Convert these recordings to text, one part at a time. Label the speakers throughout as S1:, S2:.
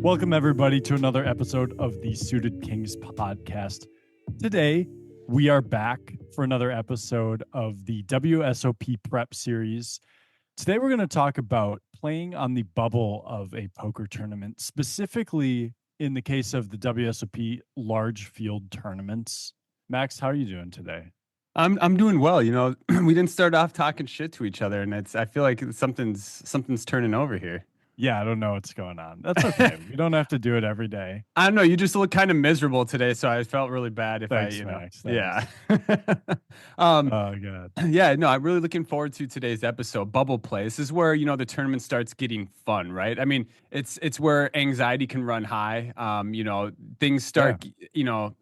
S1: Welcome, everybody, to another episode of the Suited Kings podcast. Today, we are back for another episode of the WSOP Prep series. Today, we're going to talk about playing on the bubble of a poker tournament, specifically in the case of the WSOP large field tournaments. Max, how are you doing today?
S2: I'm doing well. You know, we didn't start off talking shit to each other, and I feel like something's turning over here.
S1: Yeah, I don't know what's going on. That's okay. We don't have to do it every day.
S2: I don't know. You just look kind of miserable today, so I felt really bad if
S1: Thanks, Max.
S2: Yeah.
S1: Oh, God.
S2: Yeah, no, I'm really looking forward to today's episode, Bubble Play. This is where, the tournament starts getting fun, right? I mean, it's where anxiety can run high. Things start,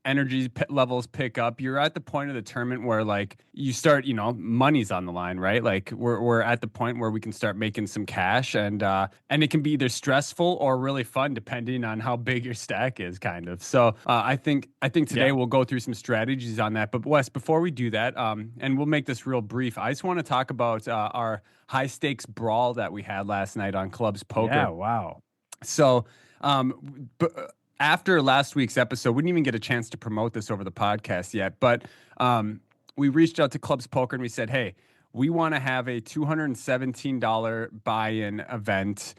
S2: energy levels pick up. You're at the point of the tournament where like you start, money's on the line, right? Like we're at the point where we can start making some cash and it can be either stressful or really fun depending on how big your stack is, kind of. So I think today we'll go through some strategies on that. But Wes, before we do that, and we'll make this real brief, I just want to talk about our high stakes brawl that we had last night on Clubs Poker.
S1: Yeah, wow.
S2: So after last week's episode, we didn't even get a chance to promote this over the podcast yet, but we reached out to Clubs Poker and we said, hey, we want to have a $217 buy-in event.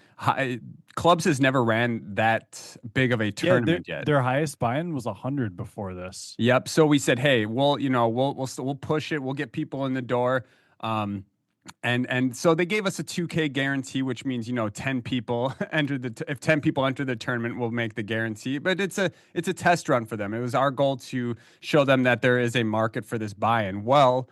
S2: Clubs has never ran that big of a tournament yet.
S1: Their highest buy-in was 100 before this.
S2: Yep. So we said, hey, we'll push it. We'll get people in the door. And so they gave us a 2K guarantee, which means 10 people if 10 people enter the tournament, we'll make the guarantee. But it's a test run for them. It was our goal to show them that there is a market for this buy-in. Well,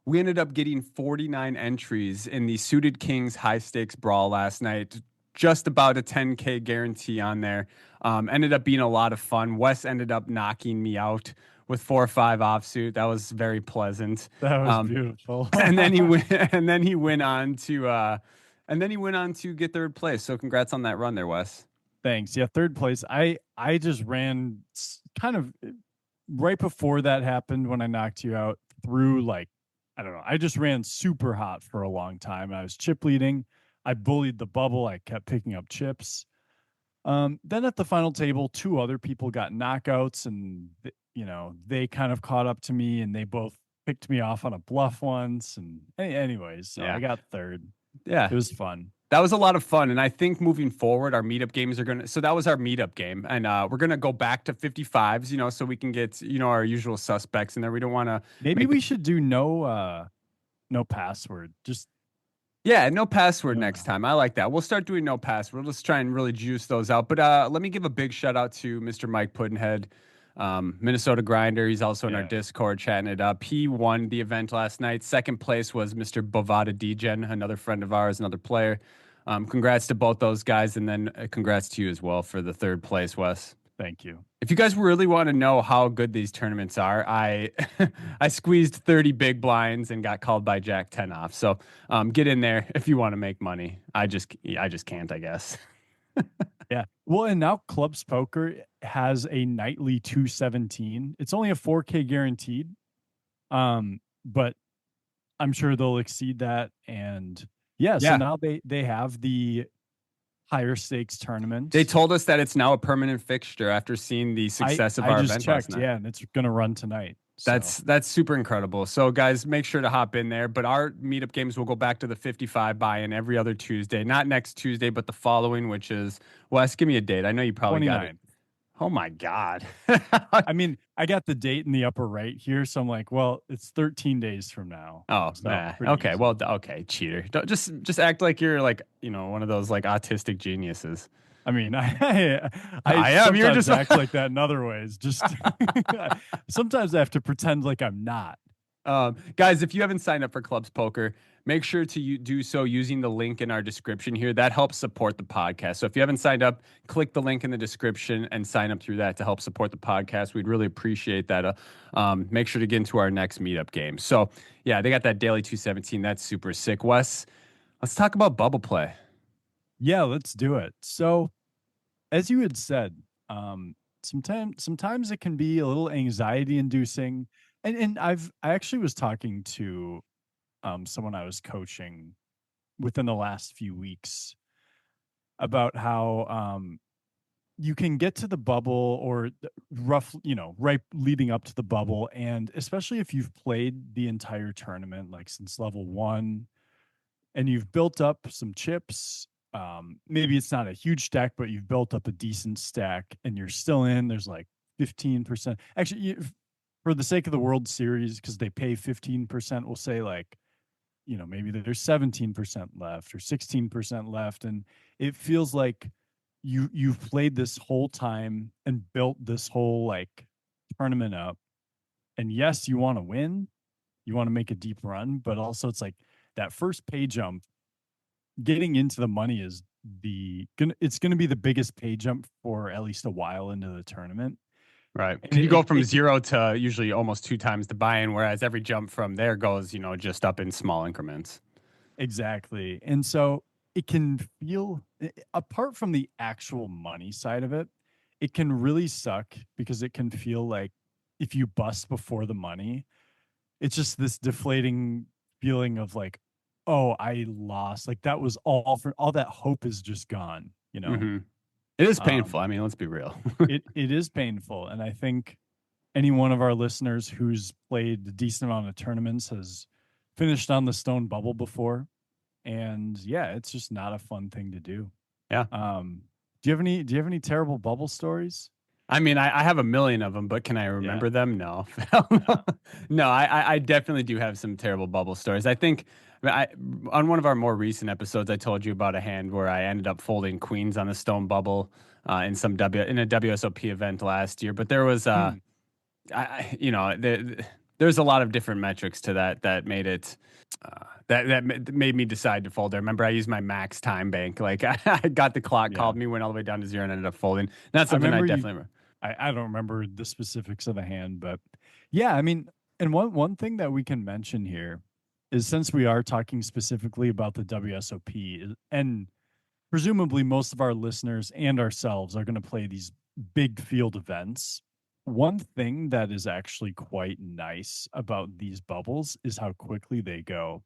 S2: we ended up getting 49 entries in the Suited Kings high stakes brawl last night. Just about a 10K guarantee on there. Ended up being a lot of fun. Wes ended up knocking me out with 4 or 5 offsuit. That was very pleasant.
S1: That was beautiful.
S2: and then he went on to get third place. So congrats on that run there, Wes.
S1: Thanks. Yeah, third place. I just ran kind of right before that happened when I knocked you out through I don't know. I just ran super hot for a long time. I was chip leading. I bullied the bubble. I kept picking up chips. Then at the final table, 2 other people got knockouts, and they kind of caught up to me, and they both picked me off on a bluff once. And anyways, so I got third.
S2: Yeah, it
S1: was fun.
S2: That was a lot of fun. And I think moving forward, our meetup games are so that was our meetup game. And we're going to go back to 55s, so we can get, our usual suspects in there. We don't want to.
S1: Maybe we should do no password.
S2: No password next time. I like that. We'll start doing no password. Let's try and really juice those out. But let me give a big shout out to Mr. Mike Puddinhead, Minnesota Grinder. He's also in our Discord chatting it up. He won the event last night. Second place was Mr. Bovada Degen, another friend of ours, another player. Congrats to both those guys, and then congrats to you as well for the third place, Wes.
S1: Thank you.
S2: If you guys really want to know how good these tournaments are, I squeezed 30 big blinds and got called by Jack 10 off. So get in there if you want to make money. I just can't, I guess.
S1: Yeah. Well, and now Clubs Poker has a nightly 217. It's only a 4K guaranteed. But I'm sure they'll exceed that. And so now they have the higher stakes tournament.
S2: They told us that it's now a permanent fixture after seeing the success of our event last night.
S1: Yeah, and it's going to run tonight. So.
S2: That's super incredible. So guys, make sure to hop in there. But our meetup games will go back to the 55 buy-in every other Tuesday. Not next Tuesday, but the following, which is, Wes, give me a date. I know you probably
S1: 29.
S2: got it. Oh my God.
S1: I mean, I got the date in the upper right here. So I'm like, well, it's 13 days from now.
S2: Oh, so okay. Easy. Well, okay. Cheater. Don't, just act like you're one of those autistic geniuses.
S1: I mean, I am. You're just act like that in other ways. Just sometimes I have to pretend like I'm not.
S2: Guys, if you haven't signed up for Clubs Poker, make sure to do so using the link in our description here. That helps support the podcast. So if you haven't signed up, click the link in the description and sign up through that to help support the podcast. We'd really appreciate that. Make sure to get into our next meetup game. So yeah, they got that daily 217. That's super sick. Wes, let's talk about bubble play.
S1: Yeah, let's do it. So as you had said, sometimes it can be a little anxiety inducing. And I actually was talking to someone I was coaching within the last few weeks about how you can get to the bubble or rough, right leading up to the bubble. And especially if you've played the entire tournament, like since level one, and you've built up some chips, maybe it's not a huge stack, but you've built up a decent stack and you're still in, there's like 15%. Actually, for the sake of the World Series, because they pay 15%, we'll say like, maybe there's 17% left or 16% left. And it feels like you've played this whole time and built this whole like tournament up. And yes, you want to win, you want to make a deep run, but also it's like that first pay jump, getting into the money is it's gonna be the biggest pay jump for at least a while into the tournament.
S2: Right.
S1: And
S2: Because you go from zero to usually almost two times the buy-in, whereas every jump from there goes, just up in small increments.
S1: exactly. And so it can feel, apart from the actual money side of it, it can really suck because it can feel like if you bust before the money, it's just this deflating feeling of like, oh, I lost. Like that was all that hope is just gone,
S2: Mm-hmm. It is painful.
S1: Um,
S2: I mean, let's be real.
S1: it is painful. And I think any one of our listeners who's played a decent amount of tournaments has finished on the stone bubble before. And yeah, it's just not a fun thing to do.
S2: Yeah.
S1: Do you have any terrible bubble stories?
S2: I mean, I have a million of them, but can I
S1: Yeah.
S2: remember them? No.
S1: Yeah.
S2: No, I definitely do have some terrible bubble stories. I think on one of our more recent episodes, I told you about a hand where I ended up folding queens on the stone bubble in a WSOP event last year. But there was
S1: Hmm.
S2: there's a lot of different metrics to that made it made me decide to fold. I remember I used my max time bank. Like I got the clock
S1: Yeah.
S2: called me, went all the way down to zero, and ended up folding. That's
S1: I
S2: something I
S1: remember you
S2: definitely.
S1: I don't remember the specifics of the hand, but yeah, I mean, and one thing that we can mention here is since we are talking specifically about the WSOP, and presumably most of our listeners and ourselves are going to play these big field events. One thing that is actually quite nice about these bubbles is how quickly they go.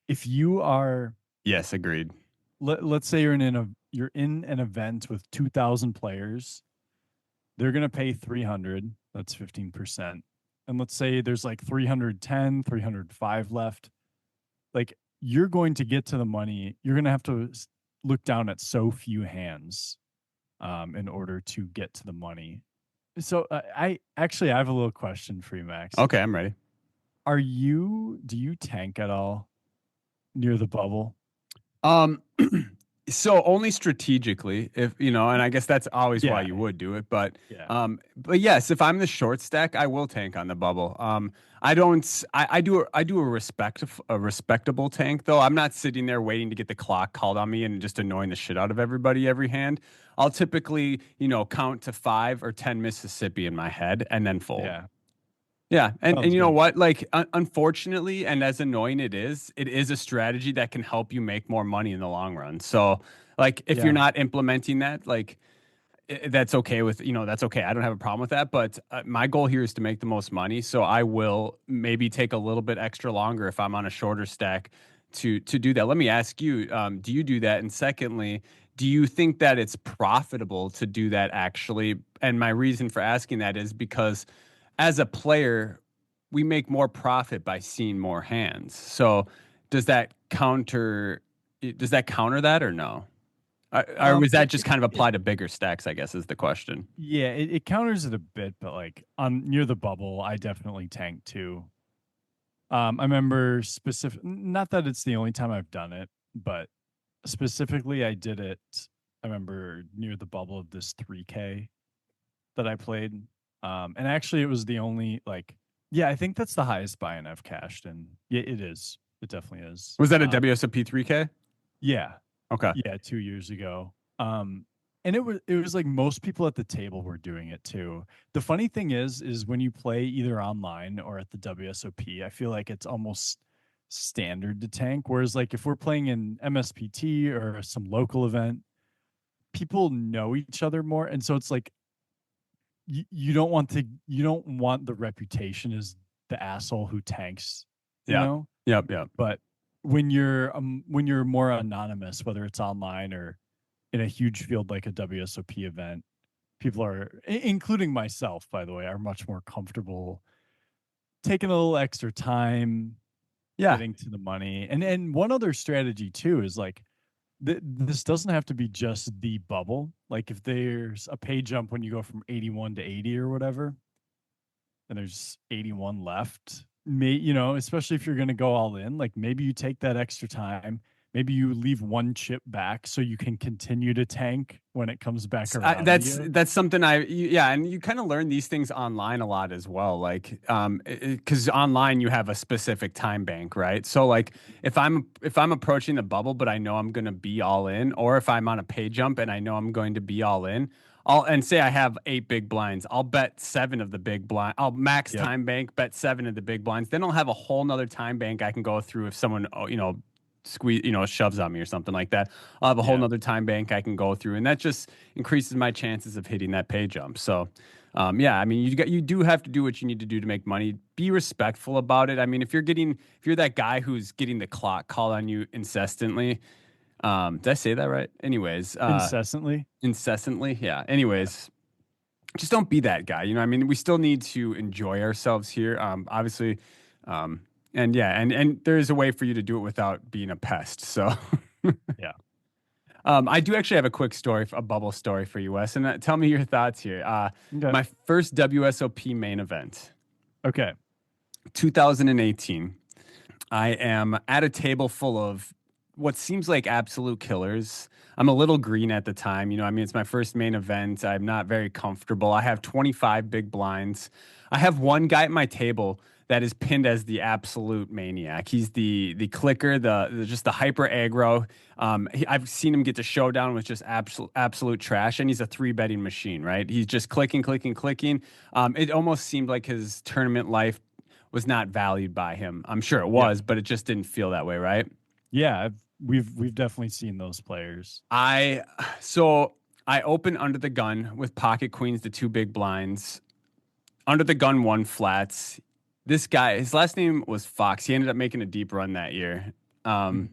S1: If you are,
S2: Yes, agreed.
S1: let's say you're in an event with 2,000 players, they're going to pay 300, that's 15%. And let's say there's like 310, 305 left. Like you're going to get to the money. You're going to have to look down at so few hands in order to get to the money. So I have a little question for you, Max.
S2: Okay, I'm ready.
S1: Do you tank at all near the bubble?
S2: Um, so only strategically, if and I guess that's always why
S1: Yeah,
S2: you would do it. But
S1: yeah,
S2: but yes, if I'm the short stack, I will tank on the bubble. I don't. I do a respectable tank though. I'm not sitting there waiting to get the clock called on me and just annoying the shit out of everybody every hand. I'll typically count to 5 or 10 Mississippi in my head and then fold.
S1: yeah.
S2: Yeah, and
S1: Sounds
S2: you know
S1: good.
S2: what? Like, unfortunately, and as annoying it is a strategy that can help you make more money in the long run. So, like, if you're
S1: Yeah,
S2: not implementing that, like, that's okay that's okay. I don't have a problem with that. But my goal here is to make the most money. So I will maybe take a little bit extra longer if I'm on a shorter stack to do that. Let me ask you, do you do that? And secondly, do you think that it's profitable to do that actually? And my reason for asking that is because as a player, we make more profit by seeing more hands. So does that counter that or no? Or was that
S1: it,
S2: just
S1: it,
S2: kind of
S1: it
S2: apply to bigger stacks, I guess is the question.
S1: yeah, it counters it a bit, but like on near the bubble, I definitely tank too. I remember not that it's the only time I've done it, but specifically I did it. I remember near the bubble of this 3K that I played. And actually it was the only like, yeah, I think that's the highest buy-in I've cashed in. Yeah, it is. It definitely is.
S2: Was that a WSOP 3K?
S1: Yeah,
S2: Okay.
S1: yeah, 2 years ago. And it was like most people at the table were doing it too. The funny thing is when you play either online or at the WSOP, I feel like it's almost standard to tank. Whereas like if we're playing in MSPT or some local event, people know each other more, and so it's like you don't want the reputation as the asshole who tanks, you
S2: Yeah.
S1: know.
S2: Yep. Yep.
S1: But when you're more anonymous, whether it's online or in a huge field like a WSOP event, people are, including myself, by the way, are much more comfortable taking a little extra time
S2: Yeah.
S1: getting to the money. And one other strategy too is like this doesn't have to be just the bubble. Like if there's a pay jump when you go from 81 to 80 or whatever, and there's 81 left, especially if you're going to go all in, like maybe you take that extra time. Maybe you leave one chip back so you can continue to tank when it comes back around to you.
S2: That's something yeah, and you kind of learn these things online a lot as well, like because online you have a specific time bank, right? So like if I'm approaching the bubble but I know I'm going to be all in, or if I'm on a pay jump and I know I'm going to be all in, and say I have 8 big blinds, I'll bet 7 of the big blind. I'll max
S1: Yep.
S2: time bank, bet 7 of the big blinds. Then I'll have a whole nother time bank I can go through if someone squeeze, shoves on me or something like that. I'll have a whole
S1: Yeah.
S2: nother time bank I can go through, and that just increases my chances of hitting that pay jump. So, yeah, I mean, you do have to do what you need to do to make money. Be respectful about it. I mean, if you're that guy who's getting the clock called on you incessantly, did I say that right? Anyways,
S1: Incessantly.
S2: incessantly, yeah.
S1: Yeah.
S2: Anyways, just don't be that guy. I mean, we still need to enjoy ourselves here. Obviously, um, and yeah, and there is a way for you to do it without being a pest. So.
S1: Yeah.
S2: I do actually have a quick story, a bubble story for you, Wes, and tell me your thoughts here.
S1: Okay.
S2: My first WSOP main event,
S1: Okay.
S2: 2018. I am at a table full of what seems like absolute killers. I'm a little green at the time. I mean, it's my first main event. I'm not very comfortable. I have 25 big blinds. I have one guy at my table that is pinned as the absolute maniac. He's the clicker, just the hyper aggro. I've seen him get to showdown with just absolute trash, and he's a 3 betting machine, right? He's just clicking, clicking, clicking. It almost seemed like his tournament life was not valued by him. I'm sure it
S1: Yep.
S2: was, but it just didn't feel that way, right?
S1: Yeah. We've definitely seen those players.
S2: I so I open under the gun with pocket queens, the 2 big blinds. Under the gun, one flats. This guy, his last name was Fox. He ended up making a deep run that year.
S1: Hmm.
S2: Um,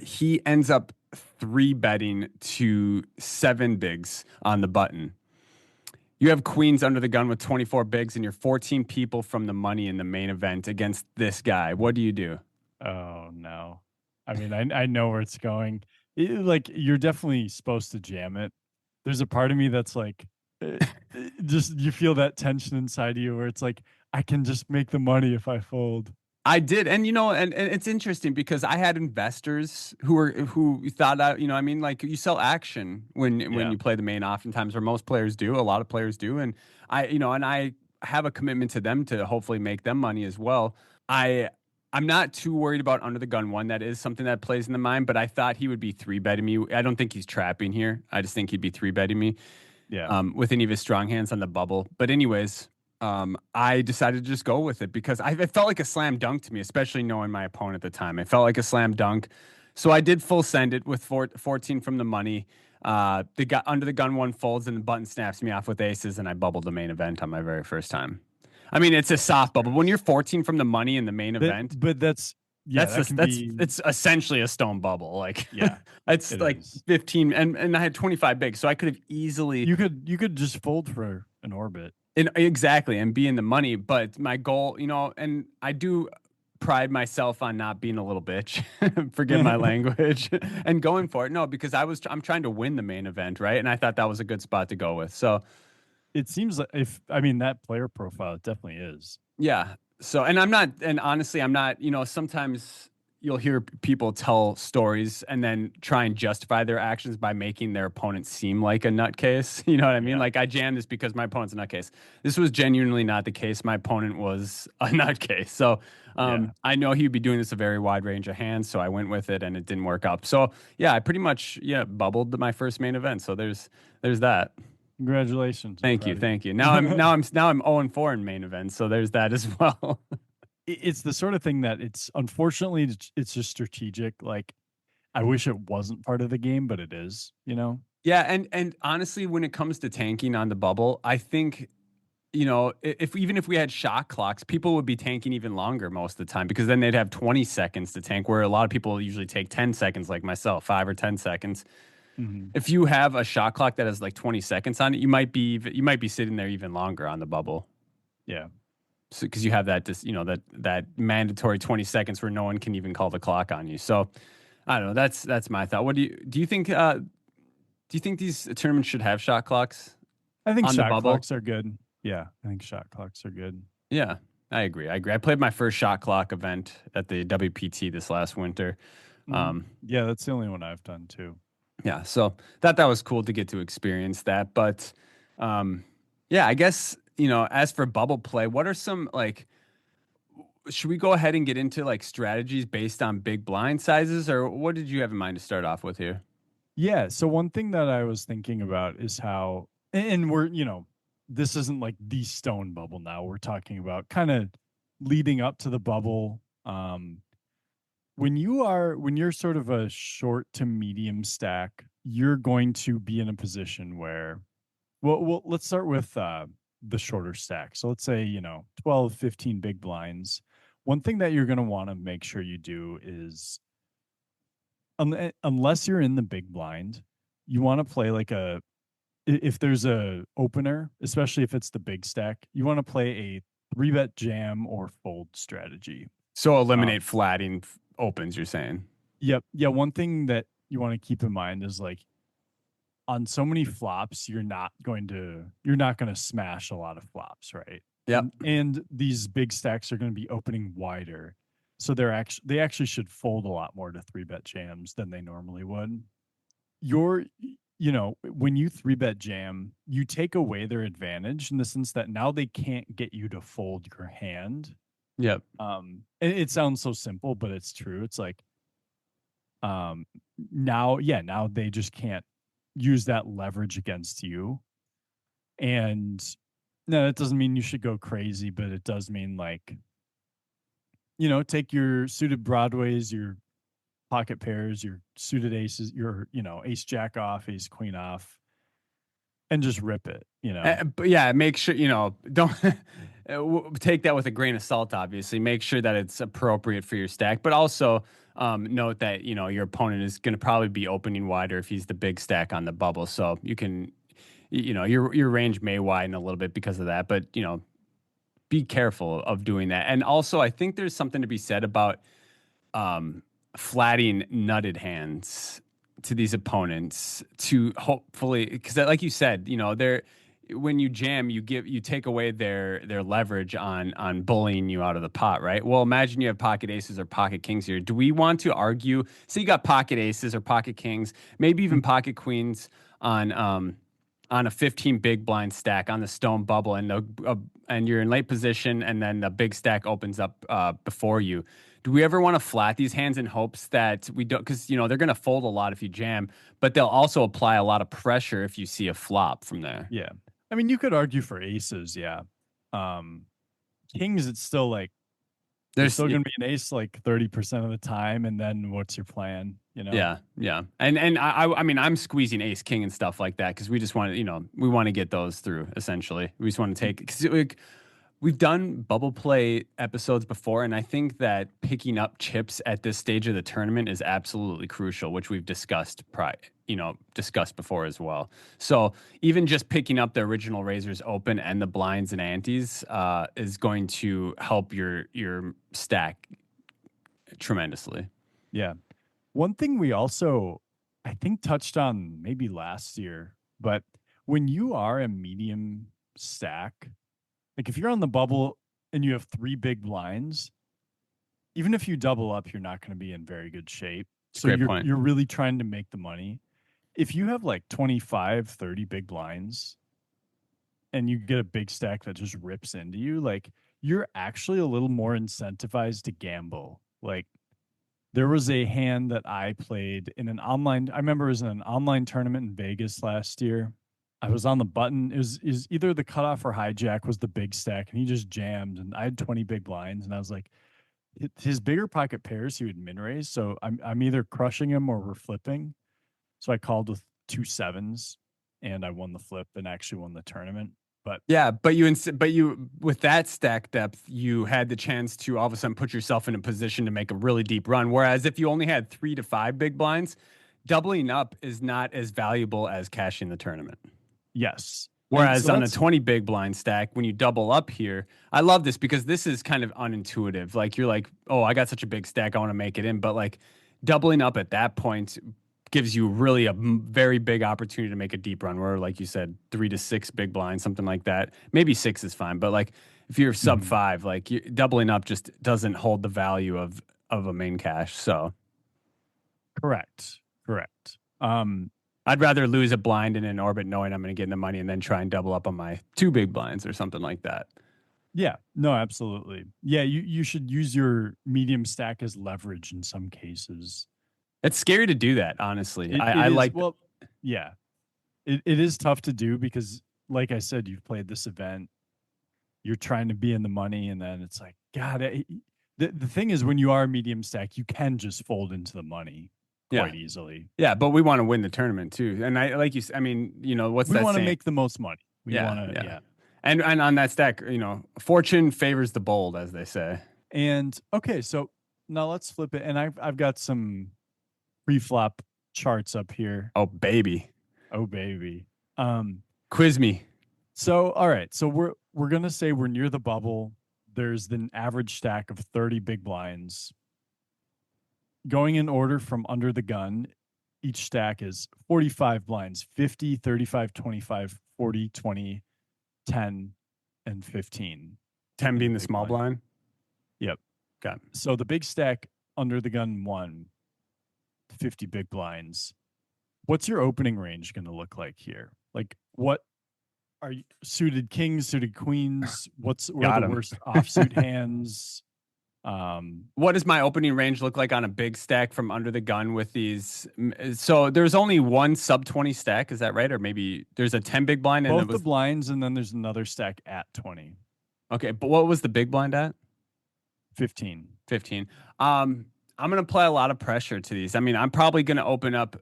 S2: he ends up 3 betting to 7 bigs on the button. You have queens under the gun with 24 bigs, and you're 14 people from the money in the main event against this guy. What do you do?
S1: Oh no. I mean, I know where it's going. Like you're definitely supposed to jam it. There's a part of me that's like, uh, just you feel that tension inside you where it's like I can just make the money if I fold.
S2: I did, and and it's interesting because I had investors who thought out, I mean, like you sell action when
S1: Yeah.
S2: you play the main, oftentimes, or most players do, a lot of players do, and I have a commitment to them to hopefully make them money as well. I I'm not too worried about under the gun one. That is something that plays in the mind, but I thought he would be 3 betting me. I don't think he's trapping here. I just think he'd be 3 betting me
S1: Yeah.
S2: with any of his strong hands on the bubble. But anyways, I decided to just go with it because it felt like a slam dunk to me, especially knowing my opponent at the time. It felt like a slam dunk. So I did full send it with 14 from the money. The guy under the gun one folds and the button snaps me off with aces, and I bubbled the main event on my very first time. I mean, it's a soft bubble. When you're 14 from the money in the main event,
S1: But that's yeah, that can be
S2: it's essentially a stone bubble. Like
S1: yeah,
S2: it's
S1: it
S2: like
S1: is.
S2: 15, and I had 25 big, so I could have easily
S1: You could just fold for an orbit.
S2: exactly and be in the money. But my goal, and I do pride myself on not being a little bitch, forgive my language, and going for it. No, because I'm trying to win the main event, right? And I thought that was a good spot to go with. So
S1: It seems like if I mean that player profile, it definitely is.
S2: yeah. So, and honestly, I'm not, sometimes you'll hear people tell stories and then try and justify their actions by making their opponent seem like a nutcase. You know what I mean?
S1: Yeah.
S2: Like I jammed this because my opponent's a nutcase. This was genuinely not the case. My opponent was a nutcase. So,
S1: Yeah.
S2: I know he'd be doing this a very wide range of hands. So I went with it and it didn't work out. So yeah, I pretty much, bubbled my first main event. So there's that.
S1: Congratulations. I'm
S2: Thank you.
S1: proud of you.
S2: Thank you. Now I'm 0-4 in main events. So there's that as well.
S1: It's the sort of thing that unfortunately it's just strategic. Like I wish it wasn't part of the game, but it is.
S2: Yeah, and honestly, when it comes to tanking on the bubble, I think if even if we had shot clocks, people would be tanking even longer most of the time because then they'd have 20 seconds to tank, where a lot of people usually take 10 seconds, like myself, 5 or 10 seconds.
S1: Hmm.
S2: If you have a shot clock that has like 20 seconds on it, you might be sitting there even longer on the bubble.
S1: Yeah.
S2: So because you have that just that mandatory 20 seconds where no one can even call the clock on you. So I don't know. That's my thought. What do you think these tournaments should have shot clocks
S1: I think
S2: on the
S1: shot
S2: bubble?
S1: clocks are good. Yeah, I think shot clocks are good.
S2: Yeah, I agree. I agree. I played my first shot clock event at the WPT this last winter.
S1: Hmm.
S2: Um,
S1: Yeah, that's the only one I've done too.
S2: yeah, so that was cool to get to experience that. But um, yeah, I guess as for bubble play, what are some like? Should we go ahead and get into like strategies based on big blind sizes, or what did you have in mind to start off with here?
S1: Yeah. So one thing that I was thinking about is how, and we're, this isn't like the stone bubble now. We're talking about kind of leading up to the bubble. When you're sort of a short to medium stack, you're going to be in a position where, well let's start with the shorter stack. So let's say, 12, 15 big blinds. One thing that you're going to want to make sure you do is unless you're in the big blind, you want to play like if there's a opener, especially if it's the big stack, you want to play a three bet jam or fold strategy.
S2: So
S1: Um,
S2: eliminate flatting opens. You're saying?
S1: yep, yeah. One thing that you want to keep in mind is like on so many flops, you're not going to smash a lot of flops, right?
S2: Yep.
S1: And these big stacks are going to be opening wider, so they actually should fold a lot more to three bet jams than they normally would. You're when you three bet jam, you take away their advantage in the sense that now they can't get you to fold your hand.
S2: Yep.
S1: It sounds so simple, but it's true. It's like um now, yeah, now they just can't use that leverage against you. And no, that doesn't mean you should go crazy, but it does mean like, take your suited broadways, your pocket pairs, your suited aces, your, ace jack off, ace queen off, and just rip it.
S2: But yeah, make sure don't take that with a grain of salt. Obviously, make sure that it's appropriate for your stack, but also note that your opponent is going to probably be opening wider if he's the big stack on the bubble. So you can, your range may widen a little bit because of that, but be careful of doing that. And also, I think there's something to be said about um, flatting nutted hands to these opponents to hopefully, because like you said, they're when you jam, you take away their leverage on bullying you out of the pot, right? Well, imagine you have pocket aces or pocket kings here. Do we want to argue? So you got pocket aces or pocket kings, maybe even pocket queens on a 15 big blind stack on the stone bubble, and you're in late position, and then the big stack opens up before you. Do we ever want to flat these hands in hopes that we don't? Because they're going to fold a lot if you jam, but they'll also apply a lot of pressure if you see a flop from there.
S1: Yeah. I mean, you could argue for aces, yeah. Um Kings, it's still like you're
S2: There's
S1: still gonna be an ace like 30% of the time, and then what's your plan?
S2: Yeah, yeah, and I mean I'm squeezing ace king and stuff like that because we just want to we want to get those through. Essentially, we just want to take because like, we've done bubble play episodes before, and I think that picking up chips at this stage of the tournament is absolutely crucial, which we've discussed before as well. So even just picking up the original razors open and the blinds and antes is going to help your stack tremendously.
S1: Yeah. One thing we also, I think, touched on maybe last year, but when you are a medium stack, like if you're on the bubble and you have three big blinds, even if you double up, you're not going to be in very good shape.
S2: It's a
S1: So
S2: great
S1: you're
S2: point.
S1: you're really trying to make the money. If you have like 25, 30 big blinds and you get a big stack that just rips into you, like you're actually a little more incentivized to gamble. Like there was a hand that I played in an online. I remember it was in an online tournament in Vegas last year. I was on the button. Is either the cutoff or hijack was the big stack, and he just jammed. And I had 20 big blinds, and I was like, his bigger pocket pairs he would min raise. So I'm either crushing him or we're flipping. So I called with two sevens, and I won the flip and actually won the tournament. But
S2: Yeah, but you with that stack depth, you had the chance to all of a sudden put yourself in a position to make a really deep run. Whereas if you only had 3 to 5 big blinds, doubling up is not as valuable as cashing the tournament.
S1: Yes. And
S2: Whereas
S1: so
S2: on a
S1: let's
S2: 20 big blind stack, when you double up here, I love this because this is kind of unintuitive. Like you're like, oh, I got such a big stack, I want to make it in. But like doubling up at that point gives you really a very big opportunity to make a deep run where, like you said, 3 to 6 big blinds, something like that. Maybe 6 is fine. But like if you're sub
S1: Mhm.
S2: 5, like doubling up just doesn't hold the value of a main cash. So
S1: Correct. Correct.
S2: I'd rather lose a blind in an orbit knowing I'm going to get in the money and then try and double up on my 2 big blinds or something like that.
S1: Yeah, no, absolutely. Yeah, you should use your medium stack as leverage in some cases.
S2: It's scary to do that, honestly.
S1: It
S2: I
S1: is,
S2: like,
S1: well, yeah. It is tough to do because like I said, you've played this event, you're trying to be in the money, and then it's like, God, the thing is when you are a medium stack, you can just fold into the money
S2: yeah,
S1: quite easily.
S2: yeah, but we want to win the tournament too. And I, like you, I mean, what's
S1: We
S2: that
S1: want to
S2: saying?
S1: make the most money. We
S2: Yeah,
S1: want to,
S2: yeah.
S1: yeah.
S2: And on that stack, fortune favors the bold, as they say.
S1: And okay, so now let's flip it. And I've got some pre-flop charts up here.
S2: Oh, baby.
S1: Oh baby. Um,
S2: Quiz me.
S1: so all right, so we're gonna say we're near the bubble. There's an average stack of 30 big blinds. Going in order from under the gun, each stack is 45 blinds, 50, 35, 25, 40, 20, 10, and 15
S2: 10
S1: in the
S2: being the
S1: big
S2: small
S1: blind.
S2: blind.
S1: Yep.
S2: Okay.
S1: So the big stack under the gun won 50 big blinds. What's your opening range going to look like here? Like, what are you, suited kings, suited queens? What are the
S2: Got him.
S1: worst offsuit hands?
S2: What does my opening range look like on a big stack from under the gun with these? So there's only one sub 20 stack, is that right? Or maybe there's a 10 big blind and it
S1: Both the
S2: was
S1: blinds, and then there's another stack at 20,
S2: okay, but what was the big blind at?
S1: 15.
S2: 15. I'm going to apply a lot of pressure to these. I mean, I'm probably going to open up.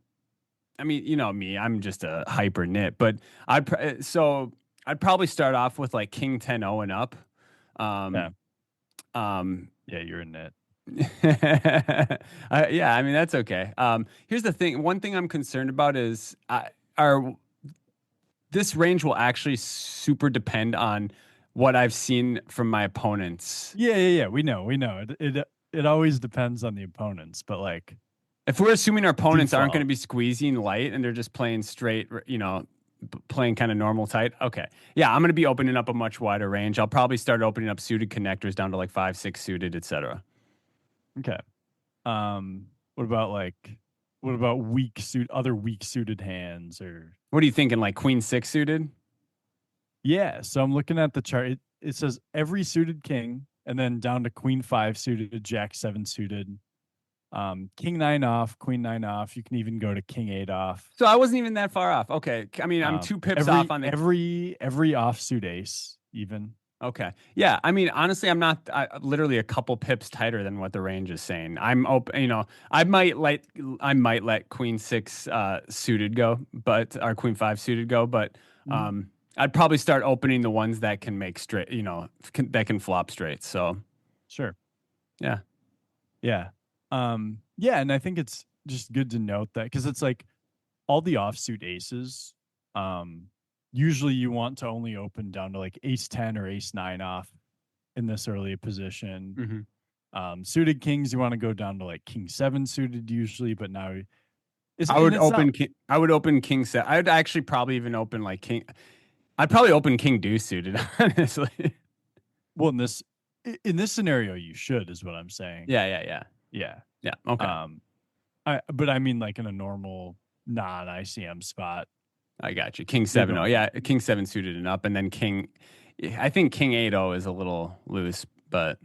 S2: I mean, you know me, I'm just a hyper nit, but I'd probably start off with like King 10-0 and up.
S1: Yeah.
S2: Um, um,
S1: Yeah, you're in it.
S2: yeah, I mean, that's okay. Here's the thing. One thing I'm concerned about is our this range will actually super depend on what I've seen from my opponents.
S1: Yeah. We know. It always depends on the opponents, but like
S2: If we're assuming our opponents aren't going to
S1: default.
S2: be squeezing light and they're just playing straight, playing kind of normal tight, okay. Yeah, I'm going to be opening up a much wider range. I'll probably start opening up suited connectors down to like 5, 6 suited, etc.
S1: Okay. Um, what about like what about other weak suited hands or
S2: What are you thinking? Like Queen 6 suited?
S1: yeah, so I'm looking at the chart. It says every suited king and then down to queen 5 suited, jack 7 suited, king 9 off, queen 9 off. You can even go to king 8 off.
S2: So I wasn't even that far off. Okay. I mean, I'm 2 pips off
S1: Every
S2: on the.
S1: every offsuit ace even.
S2: Okay. Yeah. I mean, honestly, I'm not literally a couple pips tighter than what the range is saying. I'm open. I might let Queen 6 suited go, but our Queen 5 suited go, but
S1: Mhm.
S2: I'd probably start opening the ones that can make straight. That can flop straight. So
S1: Sure.
S2: yeah.
S1: Yeah. Yeah, and I think it's just good to note that because it's like all the offsuit aces, um, usually you want to only open down to like ace 10 or ace 9 off in this early position.
S2: Mm-hmm.
S1: Suited kings, you want to go down to like king 7 suited usually, but now
S2: I
S1: and
S2: would
S1: it's not
S2: open. I would open King set. I'd actually probably even open like King. I'd probably open King Deuce suited. Honestly.
S1: well in this scenario you should is what I'm saying.
S2: Yeah. Yeah. Yeah.
S1: Yeah.
S2: Yeah. Okay.
S1: Um, but I mean like in a normal non ICM spot,
S2: I got you. King
S1: you're
S2: 7-0.
S1: going
S2: Yeah, King 7 suited and up, and then King. I think King 8-0 is a little loose, but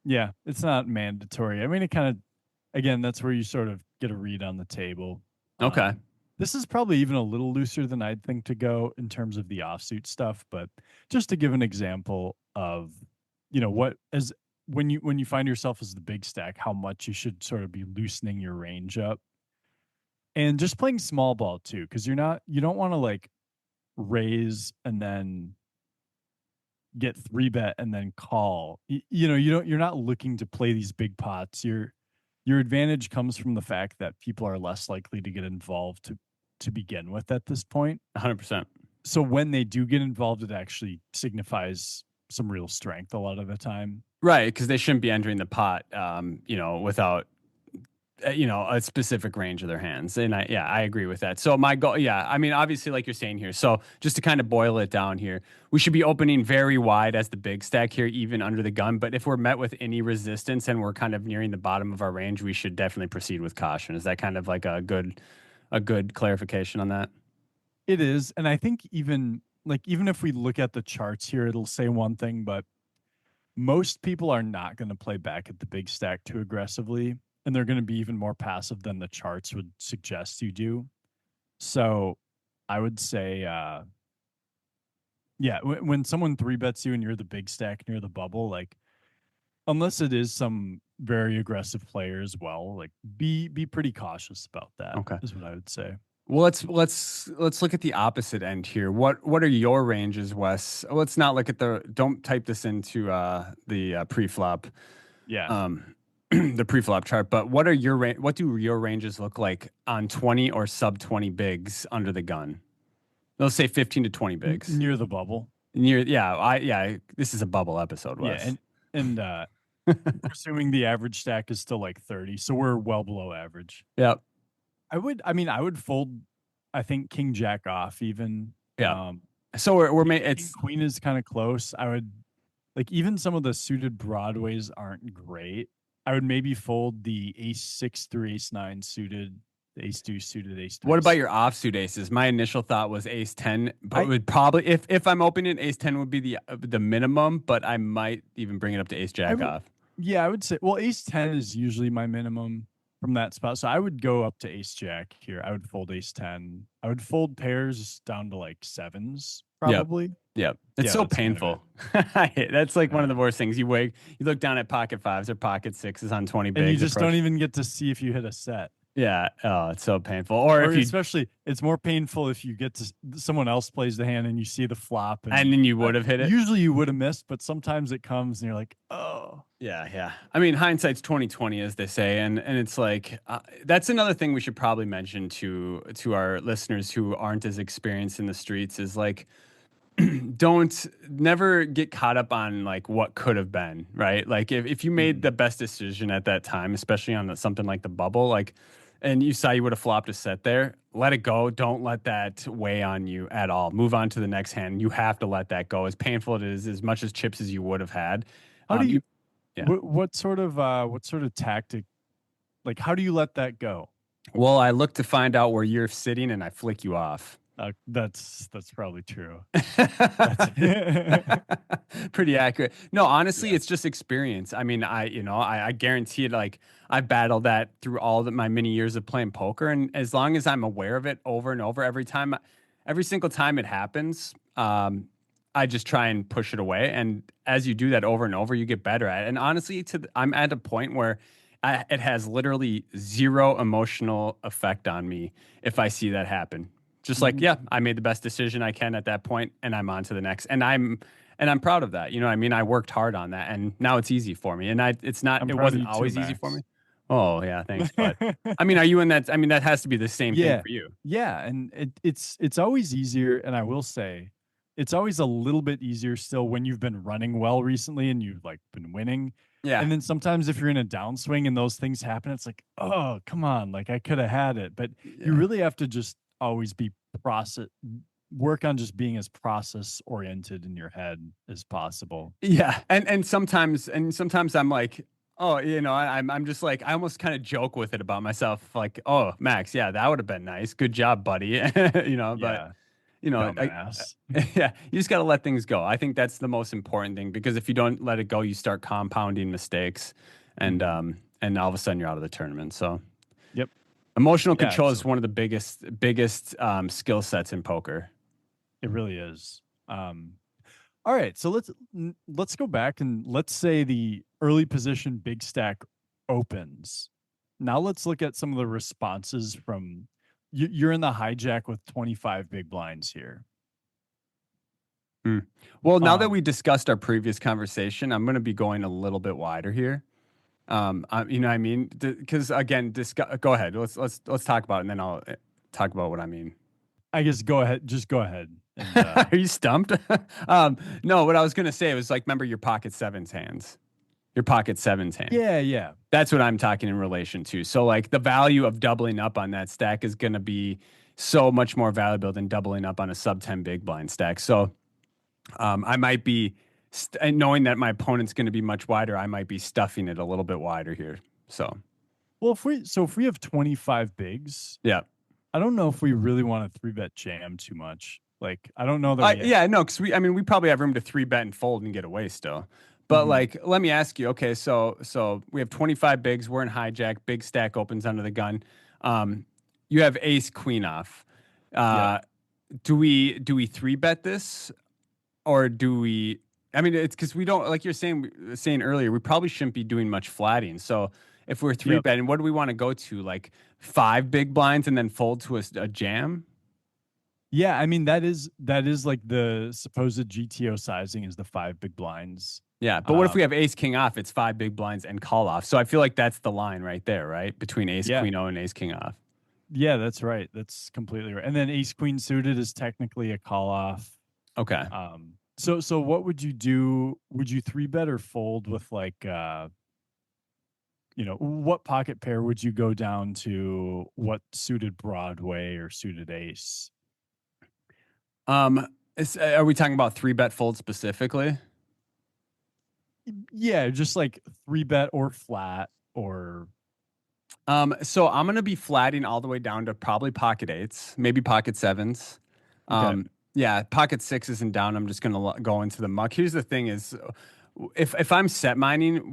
S1: yeah, it's not mandatory. I mean, it kind of, again, that's where you sort of get a read on the table.
S2: okay.
S1: This is probably even a little looser than I'd think to go in terms of the offsuit stuff, but just to give an example of, what as when you find yourself as the big stack, how much you should sort of be loosening your range up and just playing small ball too, because you don't want to like raise and then get 3 bet and then call. You're not looking to play these big pots. your advantage comes from the fact that people are less likely to get involved to begin with at this point.
S2: 100%.
S1: So when they do get involved, it actually signifies some real strength a lot of the time.
S2: Right, because they shouldn't be entering the pot, without a specific range of their hands. And I agree with that. So my goal, yeah, I mean, obviously, like you're saying here. So just to kind of boil it down here, we should be opening very wide as the big stack here, even under the gun. But if we're met with any resistance and we're kind of nearing the bottom of our range, we should definitely proceed with caution. Is that kind of like a good clarification on that?
S1: It is, and I think even if we look at the charts here, it'll say one thing, but most people are not going to play back at the big stack too aggressively, and they're going to be even more passive than the charts would suggest you do. So I would say, yeah, when someone three bets you and you're the big stack near the bubble, like unless it is some very aggressive player as well, like be pretty cautious about that.
S2: Okay.
S1: Is what I would say.
S2: Well, let's look at the opposite end here. What are your ranges, Wes? Let's not look at the. Don't type this into the pre-flop,
S1: Yeah.
S2: um, the pre-flop chart. But what do your ranges look like on 20 or sub 20 bigs under the gun? Let's say 15 to 20 bigs.
S1: Near the bubble.
S2: This is a bubble episode,
S1: Yeah,
S2: Wes.
S1: and assuming the average stack is still like 30, so we're well below average.
S2: Yep.
S1: I would fold, I think king jack off even.
S2: Yeah. So we're it's
S1: queen is kind of close. I would like even some of the suited broadways aren't great. I would maybe fold the ace six through ace nine suited, the ace two suited, ace three.
S2: What about your offsuit aces? My initial thought was ace 10, but would probably if I'm opening ace 10 would be the minimum, but I might even bring it up to ace jack off.
S1: Yeah, I would say well ace 10 is usually my minimum from that spot. So I would go up to ace jack here. I would fold ace 10. I would fold pairs down to like sevens probably.
S2: Yep. It's so painful. That's like one of the worst things. You look down at pocket fives or pocket sixes on 20 bigs.
S1: And you just don't even get to see if you hit a set.
S2: Yeah. Oh, it's so painful. Or if you,
S1: especially, it's more painful if you get to someone else plays the hand and you see the flop,
S2: and then you would have hit it.
S1: Usually you would have missed, but sometimes it comes and you're like, oh.
S2: Yeah. I mean, hindsight's 20/20, as they say, and it's like that's another thing we should probably mention to our listeners who aren't as experienced in the streets is like, don't never get caught up on like what could have been, right? Like if you made the best decision at that time, especially on something like the bubble, like, and you saw you would have flopped a set there, let it go. Don't let that weigh on you at all. Move on to the next hand. You have to let that go. As painful it is, as much as chips as you would have had.
S1: How do you? What sort of tactic? Like, how do you let that go?
S2: Well, I look to find out where you're sitting, and I flick you off.
S1: That's probably true.
S2: Pretty accurate. No, honestly, it's just experience. I mean, I guarantee it. Like I battled that through all my many years of playing poker, and as long as I'm aware of it over and over, every single time it happens, I just try and push it away. And as you do that over and over, you get better at it. And honestly, I'm at a point where it has literally zero emotional effect on me if I see that happen. Just like, yeah, I made the best decision I can at that point, and I'm on to the next. And I'm proud of that. You know what I mean? I worked hard on that, and now it's easy for me. And it wasn't always easy for me. Oh, yeah, thanks. But I mean, are you in that? I mean, that has to be the same thing for you.
S1: Yeah, and it's always easier. And I will say, it's always a little bit easier still when you've been running well recently and you've like been winning.
S2: Yeah.
S1: And then sometimes if you're in a downswing and those things happen, it's like, oh, come on, like I could have had it. But you really have to just always work on just being as process oriented in your head as possible.
S2: Yeah. And sometimes I'm like, oh, I'm just like, I almost kind of joke with it about myself. Like, oh, Max, yeah, that would have been nice. Good job, buddy. But yeah, you just got to let things go. I think that's the most important thing, because if you don't let it go, you start compounding mistakes, and all of a sudden you're out of the tournament. So
S1: yep.
S2: Emotional control is one of the biggest skill sets in poker.
S1: It really is. All right, so let's go back and let's say the early position big stack opens. Now let's look at some of the responses from you're in the hijack with 25 big blinds here.
S2: Well, now that we discussed our previous conversation, I'm going to be going a little bit wider here. You know what I mean? Because again, go ahead. Let's talk about it, and then I'll talk about what I mean.
S1: I guess go ahead. Just go ahead. And
S2: Are you stumped? No, what I was gonna say was like, remember your pocket sevens hands, your pocket sevens hand.
S1: yeah, yeah,
S2: That's what I'm talking in relation to. So like the value of doubling up on that stack is gonna be so much more valuable than doubling up on a sub 10 big blind stack. So I might be and knowing that my opponent's going to be much wider, I might be stuffing it a little bit wider here. So
S1: well, if we have 25 bigs,
S2: yeah,
S1: I don't know if we really want to 3-bet jam too much. Like, I don't know that we.
S2: yeah, no, because we probably have room to 3-bet and fold and get away still. But
S1: Mhm.
S2: like, let me ask you. Okay, so we have 25 bigs. We're in hijack. Big stack opens under the gun. Um, you have ace queen off.
S1: Yeah.
S2: Uh, do we 3-bet this, or do we? I mean, it's because we don't, like you're saying earlier, we probably shouldn't be doing much flatting. So if we're three
S1: Yep.
S2: betting, what do we want to go to? Like 5 big blinds and then fold to a jam?
S1: Yeah. I mean, that is like the supposed GTO sizing is the 5 big blinds.
S2: Yeah, but what if we
S1: Um.
S2: have ace king off? It's 5 big blinds and call off. So I feel like that's the line right there, right? Between ace
S1: Yeah.
S2: queen O and ace king off.
S1: Yeah. That's right. That's completely right. And then ace queen suited is technically a call off.
S2: Okay.
S1: So what would you do? Would you 3-bet or fold with like what pocket pair would you go down to? What suited Broadway or suited ace?
S2: Um, are we talking about 3-bet fold specifically?
S1: Yeah, just like 3-bet or flat or
S2: So I'm gonna be flatting all the way down to probably pocket eights, maybe pocket sevens.
S1: okay.
S2: Yeah, pocket sixes and down. I'm just gonna go into the muck. Here's the thing: is if I'm set mining,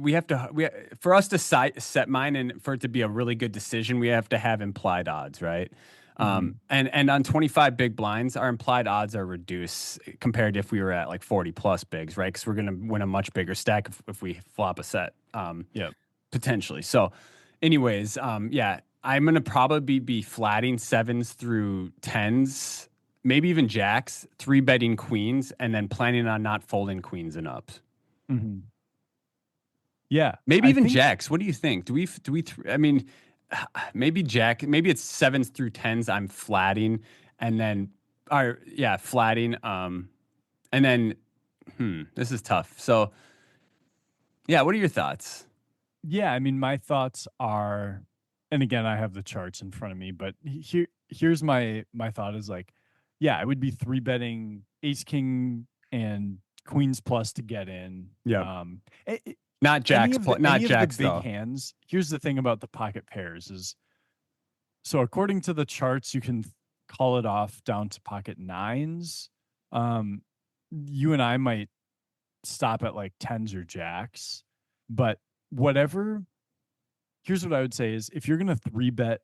S2: for us to set mine and for it to be a really good decision, we have to have implied odds, right?
S1: Mhm.
S2: And on 25 big blinds, our implied odds are reduced compared to if we were at like 40 plus bigs, right? Because we're gonna win a much bigger stack if we flop a set.
S1: Yep.
S2: Potentially. So, anyways, yeah, I'm gonna probably be flatting sevens through tens, maybe even jacks, 3-betting queens, and then planning on not folding queens and ups.
S1: Mhm. Yeah,
S2: Maybe
S1: I
S2: even
S1: think
S2: jacks. What do you think? I mean, maybe jack. Maybe it's sevens through tens. I'm flatting, and then, or yeah, flatting. And then, this is tough. So, yeah, what are your thoughts?
S1: yeah, I mean my thoughts are and again I have the charts in front of me, but here's my thought is like yeah, I would be 3-betting ace king and queens plus to get in.
S2: Yeah,
S1: Um
S2: not
S1: any
S2: jacks.
S1: of the
S2: Not
S1: any of the
S2: jacks
S1: big
S2: though.
S1: hands, here's the thing about the pocket pairs is so according to the charts, you can call it off down to pocket nines. Um, you and I might stop at like tens or jacks, but whatever. Here's what I would say is if you're gonna 3-bet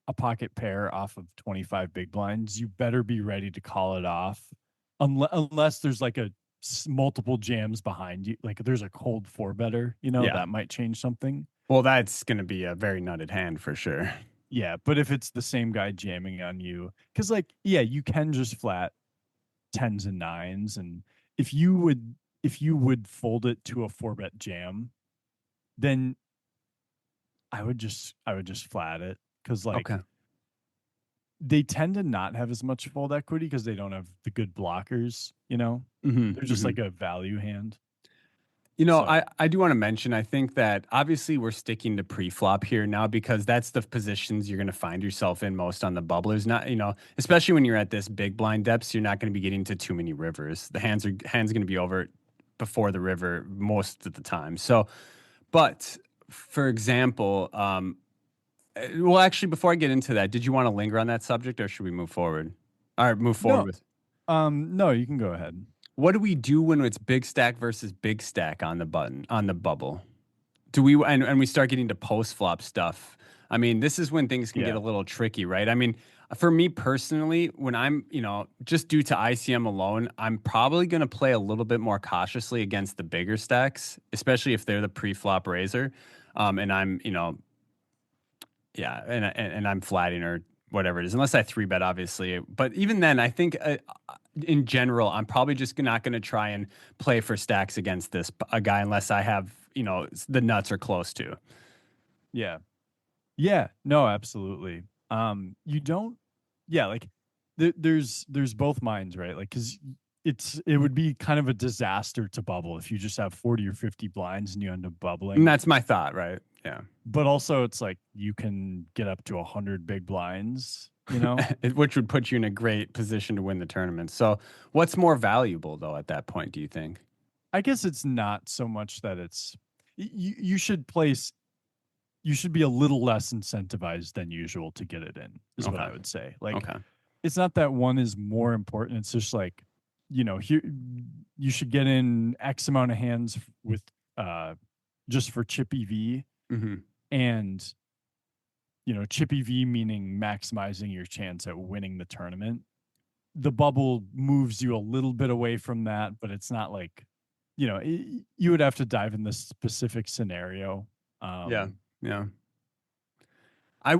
S1: a pocket pair off of 25 big blinds, you better be ready to call it off, unless there's like multiple jams behind you, like there's a cold 4-better,
S2: Yeah.
S1: that might change something.
S2: Well, that's going to be a very nutted hand for sure.
S1: Yeah, but if it's the same guy jamming on you, because like, yeah, you can just flat tens and nines, and if you would if you would fold it to a 4-bet jam, then I would just flat it because like
S2: Okay.
S1: they tend to not have as much fold equity because they don't have the good blockers.
S2: Hmm.
S1: They're just
S2: Hmm.
S1: like a value hand.
S2: You know,
S1: So
S2: I do want to mention, I think that obviously we're sticking to pre-flop here now because that's the positions you're going to find yourself in most on the bubblers. Not, especially when you're at this big blind depths, you're not going to be getting to too many rivers. The hands going to be over before the river most of the time. So, but for example, well, actually, before I get into that, did you want to linger on that subject or should we move forward? All right, move forward
S1: no,
S2: with
S1: no, you can go ahead.
S2: what do we do when it's big stack versus big stack on the bubble? Do we and we start getting to post flop stuff? I mean, this is when things can get
S1: Yeah.
S2: a little tricky, right? I mean, for me personally, when I'm, just due to ICM alone, I'm probably going to play a little bit more cautiously against the bigger stacks, especially if they're the pre-flop raiser. And I'm, yeah, and I'm flatting or whatever it is, unless I 3-bet, obviously. But even then, I think in general, I'm probably just not going to try and play for stacks against a guy unless I have, the nuts are close to.
S1: Yeah. Yeah. No, absolutely. You don't, yeah, like there's both minds, right? Like, cause it would be kind of a disaster to bubble if you just have 40 or 50 blinds and you end up
S2: And
S1: bubbling.
S2: that's my thought, right? Yeah.
S1: But also it's like you can get up to 100 big blinds, you know?
S2: Which would put you in a great position to win the tournament. So, what's more valuable though at that point, do you think?
S1: I guess it's not so much that it's you should place you should be a little less incentivized than usual to get it in, is what
S2: Okay.
S1: I would say. Like
S2: Okay.
S1: it's not that one is more important. It's just like, here you should get in X amount of hands with uh just for chip EV,
S2: Hmm.
S1: and chip EV meaning maximizing your chance at winning the tournament. The bubble moves you a little bit away from that, but it's not like, you would have to dive in this specific scenario.
S2: Yeah.
S1: Um,
S2: Yeah. I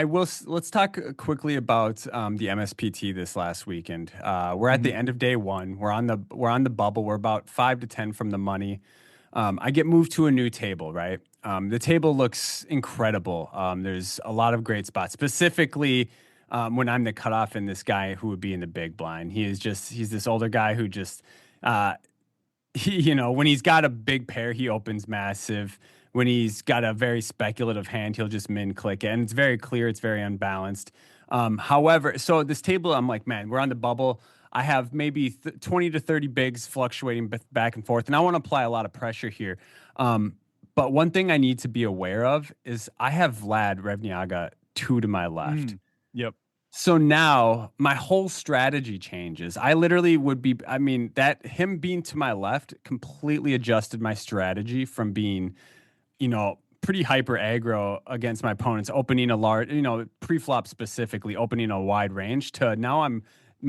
S2: will. Let's talk quickly about the MSPT this last weekend. We're at the
S1: mhm.
S2: end of day one. We're on the bubble. We're about 5 to 10 from the money. I get moved to a new table, right? The table looks incredible. There's a lot of great spots, specifically when I'm the cutoff and this guy who would be in the big blind. He's this older guy who just, uh, when he's got a big pair, he opens massive. When he's got a very speculative hand, he'll just min click it. And it's very clear, it's very unbalanced. However, so this table, I'm like, man, we're on the bubble. I have maybe 20 to 30 bigs fluctuating back and forth, and I want to apply a lot of pressure here. But one thing I need to be aware of is I have Vlad Revniaga two to my left.
S1: Mm, yep.
S2: So now my whole strategy changes. I literally would be, I mean, that him being to my left completely adjusted my strategy from being, pretty hyper aggro against my opponents, opening a large, pre-flop specifically, opening a wide range to now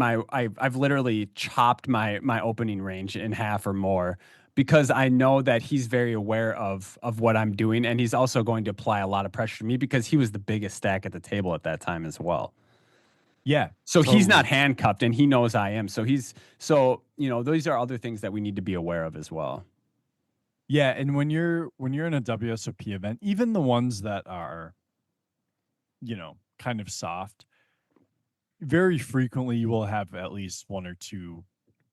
S2: I've literally chopped my opening range in half or more because I know that he's very aware of what I'm doing, and he's also going to apply a lot of pressure to me because he was the biggest stack at the table at that time as well.
S1: Yeah,
S2: So he's not
S1: totally.
S2: handcuffed and he knows I am. Those are other things that we need to be aware of as well.
S1: Yeah, and when you're in a WSOP event, even the ones that are, kind of soft, very frequently you will have at least one or two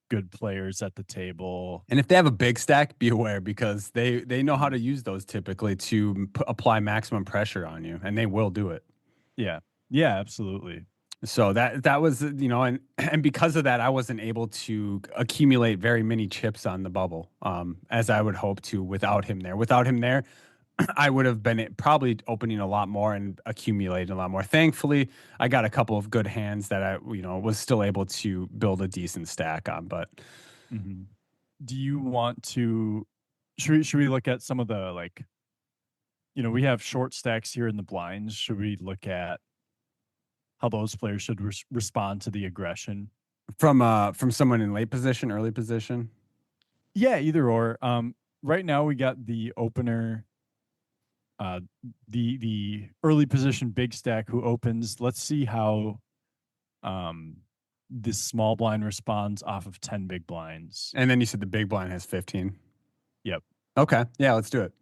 S1: good players at the table.
S2: And if they have a big stack, be aware because they know how to use those typically to apply maximum pressure on you, and they will do it.
S1: Yeah. Yeah, absolutely.
S2: So that was and because of that, I wasn't able to accumulate very many chips on the bubble, as I would hope to without him there. Without him there, I would have been probably opening a lot more and accumulating a lot more. Thankfully, I got a couple of good hands that I was still able to build a decent stack on. But
S1: Mhm. Do you want to should we look at some of the, like, we have short stacks here in the blinds. Should we look at how those players should respond to the aggression?
S2: from someone in late position, early position.
S1: Yeah, either or. Right now we got the opener, uh, the early position big stack who opens. Let's see how um this small blind responds off of 10 big blinds.
S2: And then you said the big blind has 15.
S1: Yep.
S2: Okay. Yeah, let's do it.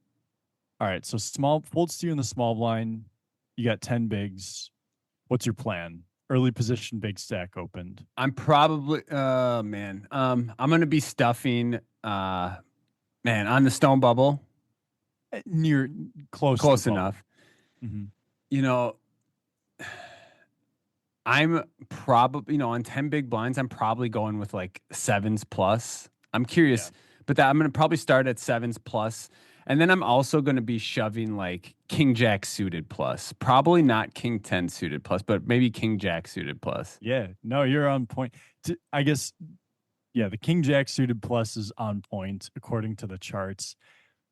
S1: All right. So small folds to you in the small blind. You got 10 bigs. What's your plan? Early position big stack opened.
S2: I'm probably man. I'm gonna be stuffing man on the stone bubble.
S1: Near close to the
S2: Close
S1: bubble.
S2: enough.
S1: Hmm.
S2: You know, I'm probably, on 10 big blinds, I'm probably going with like sevens plus. I'm
S1: Yeah.
S2: curious, but I'm going to probably start at sevens plus. And then I'm also going to be shoving like king jack suited plus. Probably not king 10 suited plus, but maybe king jack suited plus.
S1: Yeah. No, you're on point. I guess, yeah, the King Jack suited plus is on point according to the charts.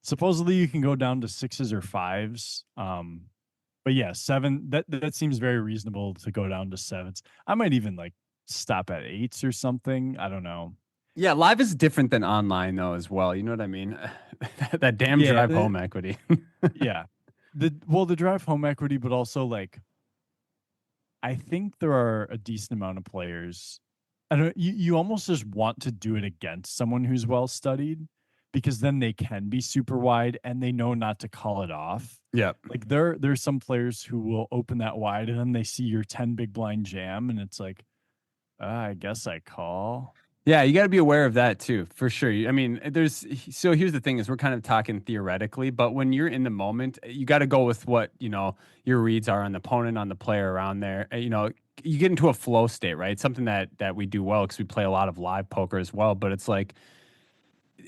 S1: Supposedly you can go down to sixes or fives. But yeah, seven, that seems very reasonable to go down to sevens. I might even like stop at eights or something. I don't know.
S2: Yeah, live is different than online though as well. You know what I mean? That damn
S1: Yeah,
S2: drive home equity.
S1: yeah. The drive home equity, but also like I think there are a decent amount of players. I don't you almost just want to do it against someone who's well studied because then they can be super wide and they know not to call it off.
S2: Yep.
S1: Like there's some players who will open that wide and then they see your 10 big blind jam and it's like, I guess I call.
S2: Yeah, you got to be aware of that too, for sure. I mean, so here's the thing is we're kind of talking theoretically, but when you're in the moment, you got to go with what, your reads are on the opponent, on the player around there. You get into a flow state, right? Something that we do well because we play a lot of live poker as well, but it's like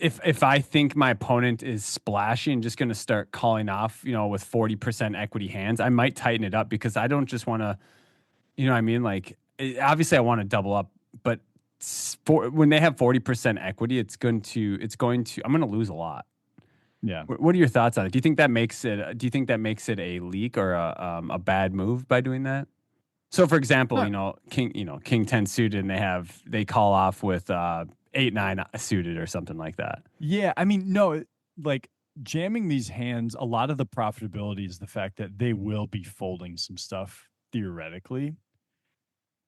S2: if I think my opponent is splashy and just going to start calling off, with 40% equity hands, I might tighten it up because I don't just want to, you know what I mean? Like, obviously I want to double up, but when they have 40% equity, I'm going to lose a lot.
S1: Yeah.
S2: What are your thoughts on it? Do you think that makes it a leak or a bad move by doing that? So for example,
S1: Not,
S2: King 10 suited and they call off with 8-9 suited or something like that.
S1: yeah. I mean, no, like jamming these hands, a lot of the profitability is the fact that they will be folding some stuff theoretically.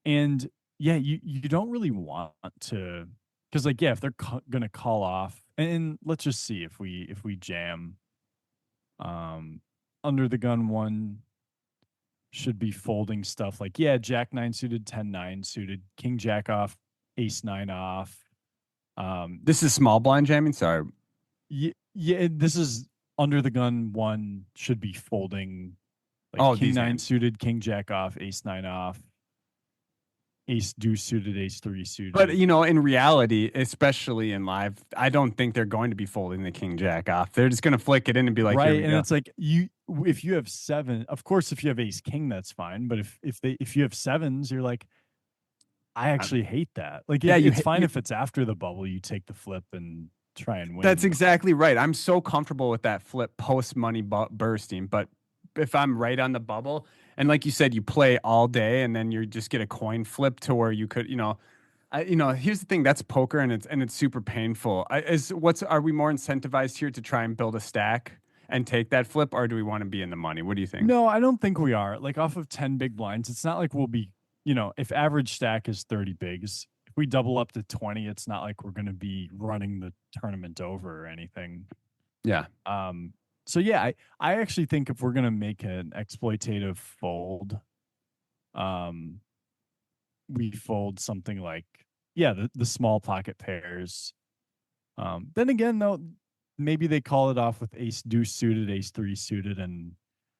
S1: And yeah, you don't really want to, because like, yeah, if they're gonna call off, and let's just see if we jam under the gun one should be folding stuff like, yeah, Jack 9 suited, 10-9 suited, King Jack off, Ace 9 off.
S2: This is small blind jamming. Sorry.
S1: Yeah, this is under the gun one should be folding like
S2: Oh,
S1: King
S2: these
S1: 9
S2: hands.
S1: suited, King Jack off, Ace 9 off, Ace deuce suited, Ace 3
S2: But
S1: suited.
S2: in reality, especially in live, I don't think they're going to be folding the King Jack off. They're just going to flick it in and be like, "Here
S1: Right.
S2: we
S1: And
S2: go."
S1: it's like if you have seven, of course if you have Ace King, that's fine. But if you have sevens, you're like, I
S2: Um,
S1: actually hate that. Like
S2: yeah,
S1: it's fine if it's after the bubble, you take the flip and try and
S2: that's
S1: win.
S2: exactly right. I'm so comfortable with that flip post money bursting, but if I'm right on the bubble, and like you said, you play all day, and then you just get a coin flip to where you could, here's the thing. That's poker, and it's super painful. Are we more incentivized here to try and build a stack and take that flip, or do we want to be in the money? What do you think?
S1: No, I don't think we are. Like off of 10 big blinds, it's not like we'll be, if average stack is 30 bigs, if we double up to 20, it's not like we're going to be running the tournament over or anything.
S2: Yeah.
S1: So yeah, I actually think if we're going to make an exploitative fold, um, we fold something like, yeah, the small pocket pairs. Then again, though, maybe they call it off with ace deuce suited, ace three suited, and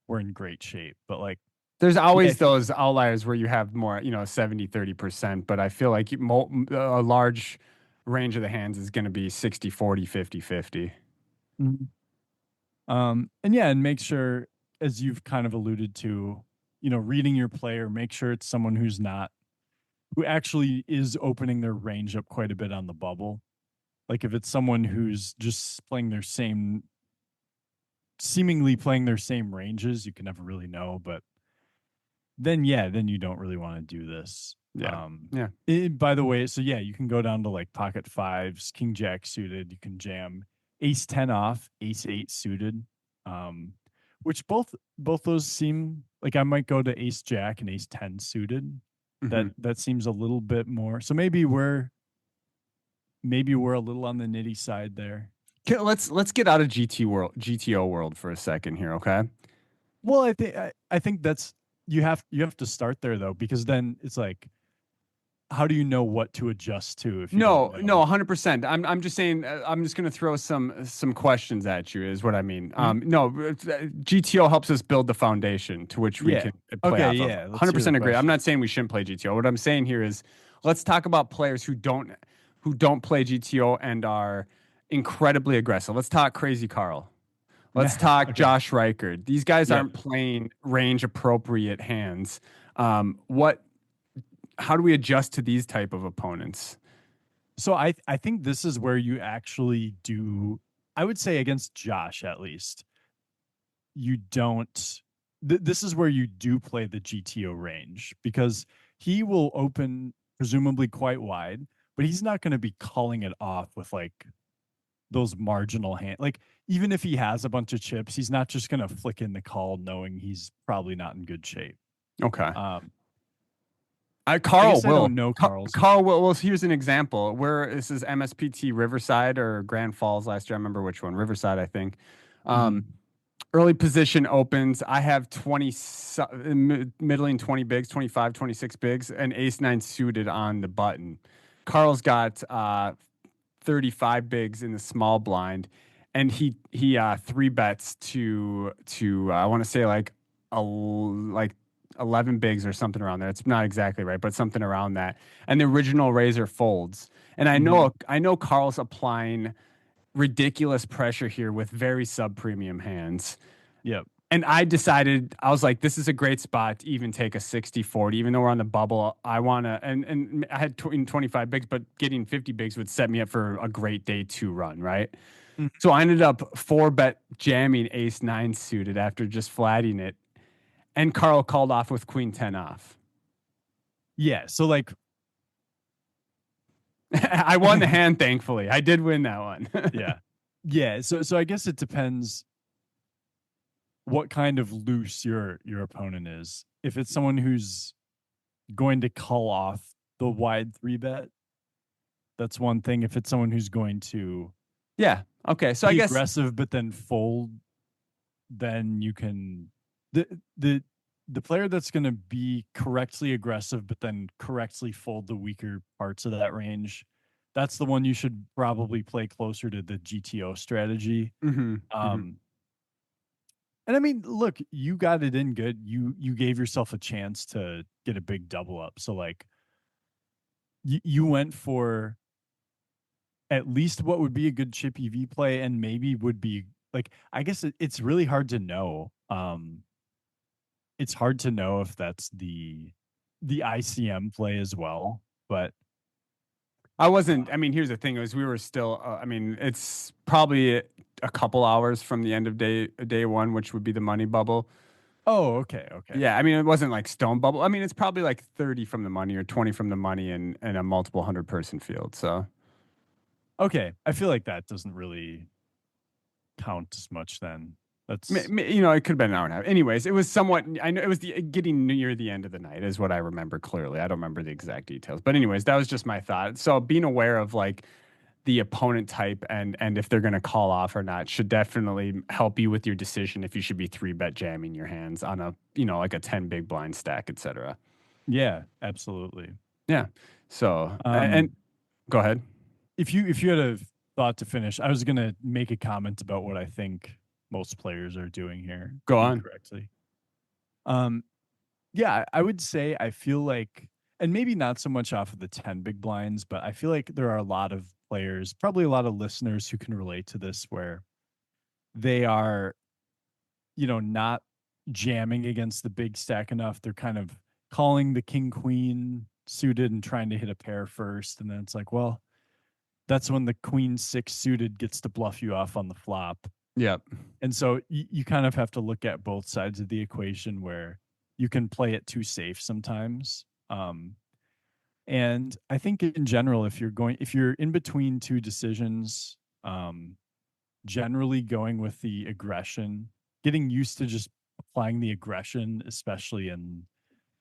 S1: we're in great shape. But like,
S2: There's
S1: yeah,
S2: always those outliers where you have more, 70, 30%, but I feel like a large range of the hands is going to be 60, 40, 50, 50.
S1: Mhm. And yeah, and make sure, as you've kind of alluded to, reading your player, make sure it's someone who actually is opening their range up quite a bit on the bubble. Like if it's someone who's just seemingly playing their same ranges, you can never really know. But then, yeah, then you don't really want to do this.
S2: Yeah. Yeah.
S1: By the way, so yeah, you can go down to like pocket fives, King Jack suited. You can jam Ace 10 off, Ace 8 suited. Which both those seem like I might go to Ace Jack and Ace 10 suited.
S2: Hmm.
S1: That seems a little bit more. So maybe we're a little on the nitty side there.
S2: Okay, let's get out of GTO world for a second here, okay?
S1: Well, I think that's you have to start there though, because then it's like, how do you know what to adjust to if you don't
S2: No, no,
S1: know?
S2: 100%. I'm just saying. I'm just gonna throw some questions at you. Is what I mean.
S1: Mhm.
S2: No, GTO helps us build the foundation to which we
S1: Yeah.
S2: can play
S1: Okay.
S2: off of.
S1: Yeah. Let's hear the
S2: 100% agree. I'm
S1: question.
S2: not saying we shouldn't play GTO. What I'm saying here is, let's talk about players who don't play GTO and are incredibly aggressive. Let's talk Crazy Carl. Let's talk
S1: Okay.
S2: Josh Reichard. These guys
S1: Yeah.
S2: aren't playing range appropriate hands. What? How do we adjust to these type of opponents?
S1: So I think this is where you actually do. I would say against Josh at least, you don't. This is where you do play the GTO range because he will open presumably quite wide, but he's not going to be calling it off with like those marginal hand. Like even if he has a bunch of chips, he's not just going to flick in the call knowing he's probably not in good shape.
S2: Okay.
S1: Um, I
S2: Carl
S1: guess I
S2: will.
S1: don't know Carl's.
S2: Carl will. Well, here's an example. Where this is MSPT Riverside or Grand Falls last year. I remember which one. Riverside, I think. Um,
S1: Mhm.
S2: Early position opens. I have 20, middling 20 bigs, 25, 26 bigs, and ace nine suited on the button. Carl's got 35 bigs in the small blind, and he three bets to I want to say like 11 bigs or something around there. It's not exactly right, but something around that. And the original razor folds. And
S1: Mhm.
S2: I know Carl's applying ridiculous pressure here with very sub premium hands.
S1: Yep.
S2: And I decided, I was like, this is a great spot to even take a 60-40, even though we're on the bubble. I want to, and I had 25 bigs, but getting 50 bigs would set me up for a great day two run, right?
S1: Mhm.
S2: So I ended up four bet jamming ace nine suited after just flatting it. And Carl called off with queen 10 off.
S1: Yeah. So like,
S2: I won the hand, thankfully. I did win that one.
S1: yeah. Yeah. So I guess it depends what kind of loose your opponent is. If it's someone who's going to call off the wide three bet, that's one thing. If it's someone who's going to
S2: Yeah. Okay. So I
S1: be
S2: guess,
S1: aggressive but then fold, then you can the the the player that's going to be correctly aggressive but then correctly fold the weaker parts of that range, that's the one you should probably play closer to the GTO strategy.
S2: mm-hmm, mm-hmm.
S1: Um, and I mean, look, you got it in good. You gave yourself a chance to get a big double up. So like you went for at least what would be a good chip EV play and maybe would be like I guess it's really hard to know. It's hard to know if that's the ICM play as well, but
S2: I wasn't. I mean, here's the thing: is we were still. I mean, it's probably a couple hours from the end of day one, which would be the money bubble.
S1: oh, okay, okay.
S2: Yeah, I mean, it wasn't like stone bubble. I mean, it's probably like 30 from the money or 20 from the money in a multiple 100 person field. So
S1: Okay, I feel like that doesn't really count as much then. That's
S2: you know, it could have been an hour and a half. Anyways, it was somewhat. I know it was getting near the end of the night is what I remember clearly. I don't remember the exact details, but anyways, that was just my thought. So being aware of like the opponent type and if they're going to call off or not should definitely help you with your decision if you should be three bet jamming your hands on a you know like a 10 big blind stack, etc.
S1: yeah, absolutely.
S2: Yeah. So and
S1: Um
S2: go ahead.
S1: if you had a thought to finish, I was gonna make a comment about what I think most players are doing here
S2: Go on.
S1: incorrectly. Um yeah, I would say I feel like and maybe not so much off of the 10 big blinds, but I feel like there are a lot of players, probably a lot of listeners who can relate to this where they are, not jamming against the big stack enough. They're kind of calling the king queen suited and trying to hit a pair first. And then it's like, well, that's when the queen six suited gets to bluff you off on the flop.
S2: Yep.
S1: And so you kind of have to look at both sides of the equation where you can play it too safe sometimes. And I think in general, if you're in between two decisions, generally going with the aggression, getting used to just applying the aggression, especially in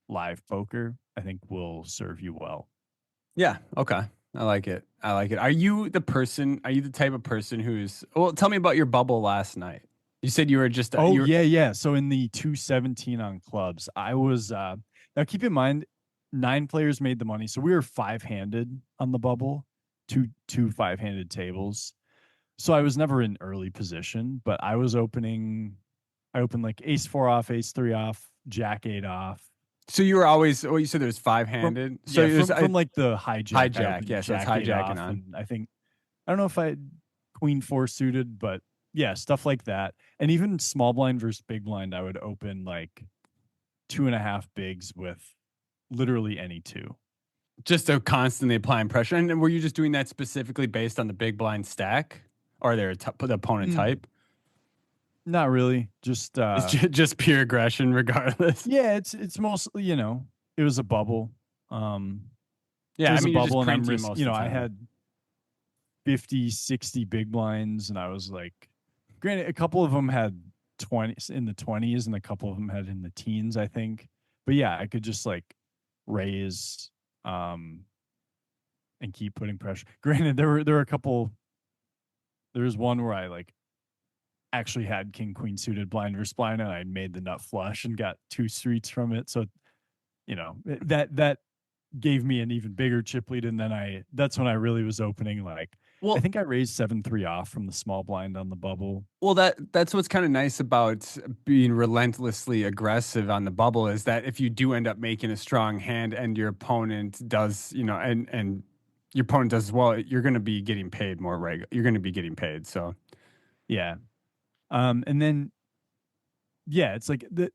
S1: live poker, I think will serve you well.
S2: Yeah. Okay. I like it. I like it. Are you the type of person who's, well, tell me about your bubble last night. You said you were just,
S1: Oh
S2: you were,
S1: yeah, yeah. So in the 217 on clubs, I was now keep in mind 9 players made the money. So we were five-handed on the bubble, two five-handed tables. So I was never in early position, but I opened like ace four off, ace three off, jack eight off.
S2: so you were always, oh, you said there's five
S1: From
S2: handed. So
S1: yeah,
S2: there's
S1: from like the hijack, I
S2: hijack.
S1: opened
S2: Yeah. So it's
S1: jack eight
S2: hijacking
S1: off,
S2: on.
S1: and I don't know if I had queen four suited, but yeah, stuff like that. And even small blind versus big blind, I would open like two and a half bigs with literally any two.
S2: Just to constantly applying pressure. And were you just doing that specifically based on the big blind stack or the opponent
S1: Mm,
S2: type?
S1: not really. Just
S2: It's just pure aggression, regardless.
S1: yeah, it's mostly, it was a bubble. Um it
S2: Yeah, I
S1: was a
S2: mean, you're just
S1: bubble and
S2: cranky most of the
S1: I
S2: time.
S1: had 50, 60 big blinds, and I was like, granted, a couple of them had 20 in the 20s and a couple of them had in the teens, I think. But yeah, I could just like raise, um, and keep putting pressure. Granted, there were a couple. There was one where I like actually had king queen suited blind versus blind, and I made the nut flush and got two streets from it. So that gave me an even bigger chip lead, and then that's when I really was opening. Like I
S2: Well,
S1: think I raised 7-3 off from the small blind on the bubble.
S2: Well, that's what's kind of nice about being relentlessly aggressive on the bubble is that if you do end up making a strong hand and your opponent does, and your opponent does as well, you're going to be getting paid more regular. You're going to be getting paid. So,
S1: Yeah. And then yeah, it's like the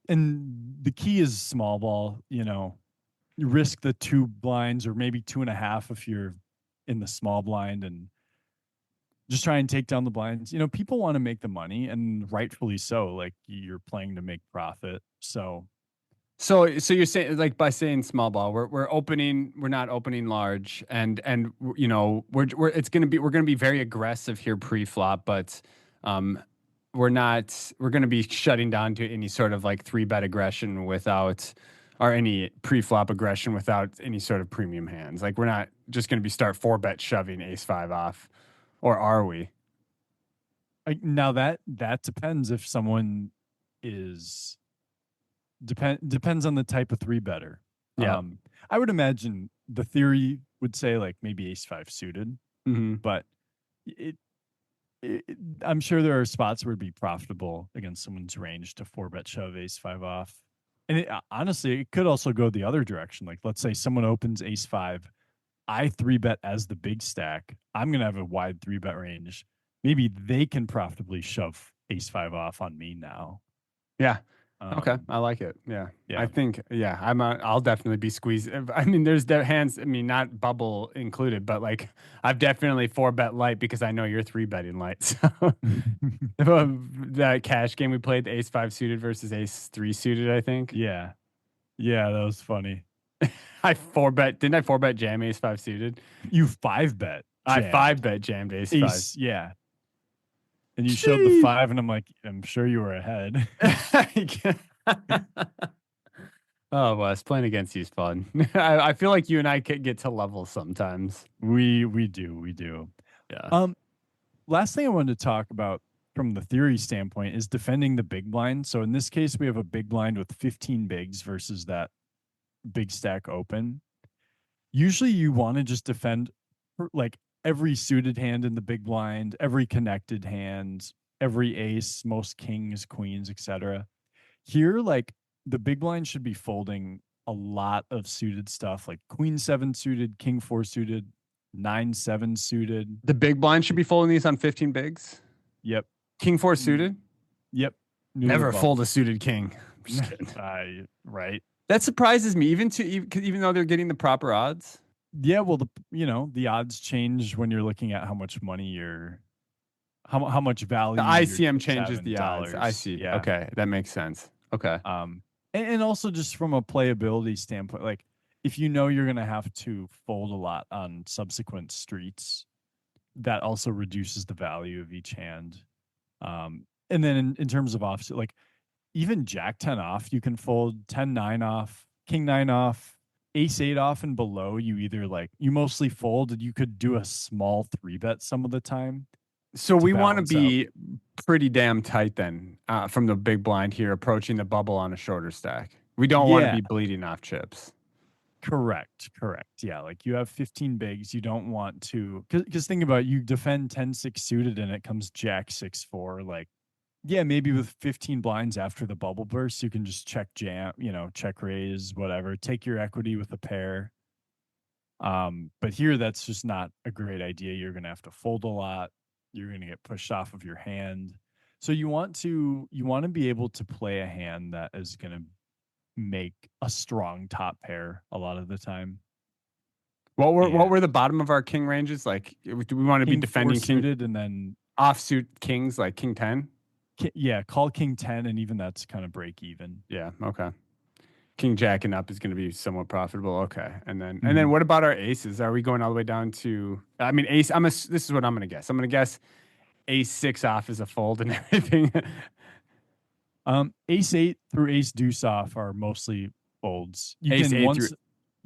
S1: key is small ball. You risk the two blinds or maybe 2.5 if you're in the small blind, and just try and take down the blinds. People want to make the money, and rightfully so. Like you're playing to make profit. So
S2: so you're saying like by saying small ball, we're not opening large, and we're going to be very aggressive here pre-flop, but um, we're going to be shutting down to any sort of like three bet aggression without or any pre-flop aggression without any sort of premium hands. Like we're not just going to be start four bet shoving ace five off, or are we?
S1: now that depends if someone is depends on the type of three better.
S2: Yeah.
S1: I would imagine the theory would say like maybe ace five suited,
S2: Hmm.
S1: but it, it I'm sure there are spots where it'd be profitable against someone's range to four bet shove ace five off. And honestly, it could also go the other direction. Like, let's say someone opens ace five, I three bet as the big stack. I'm going to have a wide three bet range. Maybe they can profitably shove ace five off on me now.
S2: Yeah. Okay,
S1: Um,
S2: I like it. Yeah, I
S1: yeah.
S2: think I'll definitely be squeezed. I mean, there's the hands. I mean, not bubble included, but like I've definitely four bet light because I know you're three betting light. So that cash game we played, the ace five suited versus ace three suited, I think
S1: Yeah. Yeah, that was funny.
S2: I four bet. Didn't I four bet jam ace five suited?
S1: You five bet
S2: I five
S1: jammed
S2: bet jammed ace five.
S1: ace. Yeah. And you showed the
S2: Sheesh.
S1: five, and I'm like, I'm sure you were ahead.
S2: Oh, Wes, playing against you is fun. I feel like you and I could get to levels sometimes.
S1: We do.
S2: Yeah.
S1: Um, Last thing I wanted to talk about from the theory standpoint is defending the big blind. So in this case, we have a big blind with 15 bigs versus that big stack open. Usually you want to just defend like every suited hand in the big blind, every connected hand, every ace, most kings, queens, etc. Here, like the big blind should be folding a lot of suited stuff like queen seven suited, king four suited, 9-7 suited.
S2: The big blind should be folding these on 15 bigs.
S1: Yep.
S2: King four
S1: Mm,
S2: suited.
S1: Yep. New to the
S2: Never fold
S1: bubble.
S2: a suited king. I'm just kidding.
S1: Right.
S2: That surprises me, even though they're getting the proper odds.
S1: Yeah, well the odds change when you're looking at how much money how much
S2: The
S1: value your
S2: ICM
S1: chips have
S2: changes
S1: in
S2: the odds. I
S1: dollars.
S2: see.
S1: Yeah.
S2: Okay, that makes sense. Okay.
S1: And also just from a playability standpoint, like if you know you're gonna have to fold a lot on subsequent streets, that also reduces the value of each hand. And then in terms of offsuit, like even Jack 10 off, you can fold 10-9 off, King 9 off, Ace 8 off and below. You either like you mostly fold, and you could do a small three bet some of the time
S2: So
S1: to
S2: we want to
S1: balance out.
S2: be pretty damn tight then from the big blind here, approaching the bubble on a shorter stack. We don't want to
S1: Yeah,
S2: be bleeding off chips.
S1: correct. Yeah, like you have 15 bigs. You don't want to, because think about it, you defend 10-6 suited and it comes Jack 6-4. Like, yeah, maybe with 15 blinds after the bubble burst, you can just check jam, check raise, whatever, take your equity with a pair. But here that's just not a great idea. You're gonna have to fold a lot. You're gonna get pushed off of your hand. So you want to be able to play a hand that is gonna make a strong top pair a lot of the time.
S2: What
S1: And
S2: were the bottom of our king ranges? Like, do we want to be
S1: king four
S2: defending king
S1: suited, and then
S2: offsuit kings like king 10?
S1: yeah, call king 10, and even that's kind of break even.
S2: Yeah, okay. King jack and up is going to be somewhat profitable. Okay. And then
S1: Mhm.
S2: what about our aces? Are we going all the way down to I mean ace this is what I'm going to guess. I'm going to guess ace 6 off is a fold and everything.
S1: Ace 8 through ace deuce off are mostly folds. You
S2: Ace
S1: can
S2: 8 through
S1: once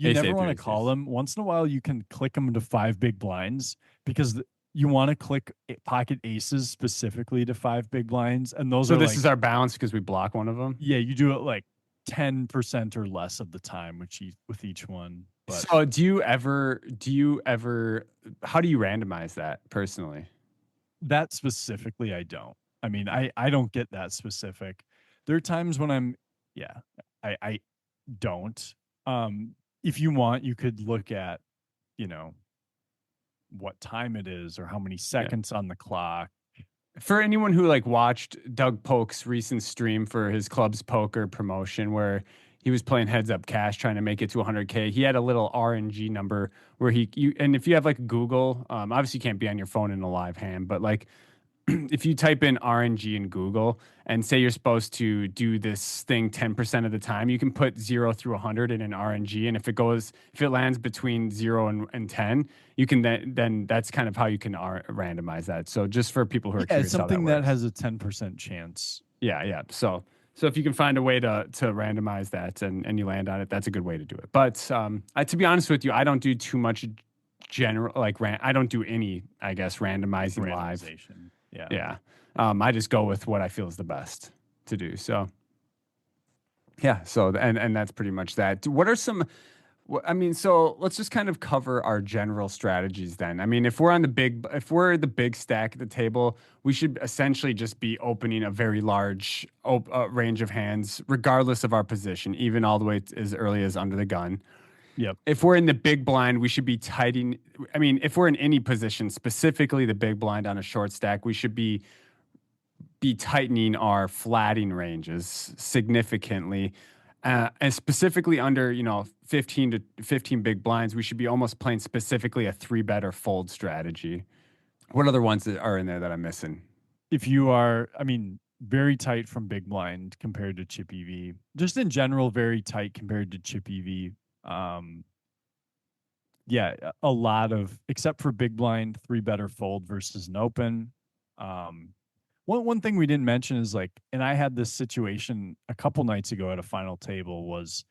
S1: You
S2: Ace,
S1: never
S2: eight,
S1: want to
S2: three,
S1: call
S2: yes.
S1: them. Once in a while, you can click them to five big blinds because you want to click pocket aces specifically to five big blinds. And those
S2: So
S1: are
S2: this is
S1: like,
S2: our balance because we block one of them.
S1: yeah, you do it like 10% or less of the time, with each one. But
S2: So how do you randomize that personally?
S1: that specifically, I don't. I mean, I don't get that specific. There are times when yeah, I don't. If you want, you could look at, you know, what time it is or how many
S2: Yeah.
S1: seconds on the clock.
S2: For anyone who like watched Doug Polk's recent stream for his club's poker promotion where he was playing heads up cash trying to make it to 100K, he had a little RNG number where and if you have like Google, obviously you can't be on your phone in a live hand, but like if you type in RNG in Google and say you're supposed to do this thing 10% of the time, you can put 0 through 100 in an RNG. And if it lands between 0 and 10, you can then that's kind of how you can randomize that. So just for people who are
S1: Yeah, it's
S2: curious how that
S1: something that
S2: works.
S1: has a 10% chance.
S2: Yeah, yeah. So if you can find a way to randomize that and you land on it, that's a good way to do it. But to be honest with you, I don't do too much general I don't do any, I guess, randomizing live.
S1: Randomization. Yeah.
S2: Yeah. I just go with what I feel is the best to do. So yeah. So and that's pretty much that. What are some? I mean, so let's just kind of cover our general strategies then. I mean, if we're the big stack at the table, we should essentially just be opening a very large range of hands, regardless of our position, even all the way as early as under the gun.
S1: Yep.
S2: If we're in the big blind, we should be tightening. I mean, if we're in any position, specifically the big blind on a short stack, we should be tightening our flatting ranges significantly. And specifically under, 15 to 15 big blinds, we should be almost playing specifically a three bet or fold strategy. What other ones that are in there that I'm missing?
S1: If you are, I mean, very tight from big blind compared to chip EV, just in general, very tight compared to chip EV. Yeah, a lot of, except for big blind, three better fold versus an open. One thing we didn't mention is like, and I had this situation a couple nights ago at a final table was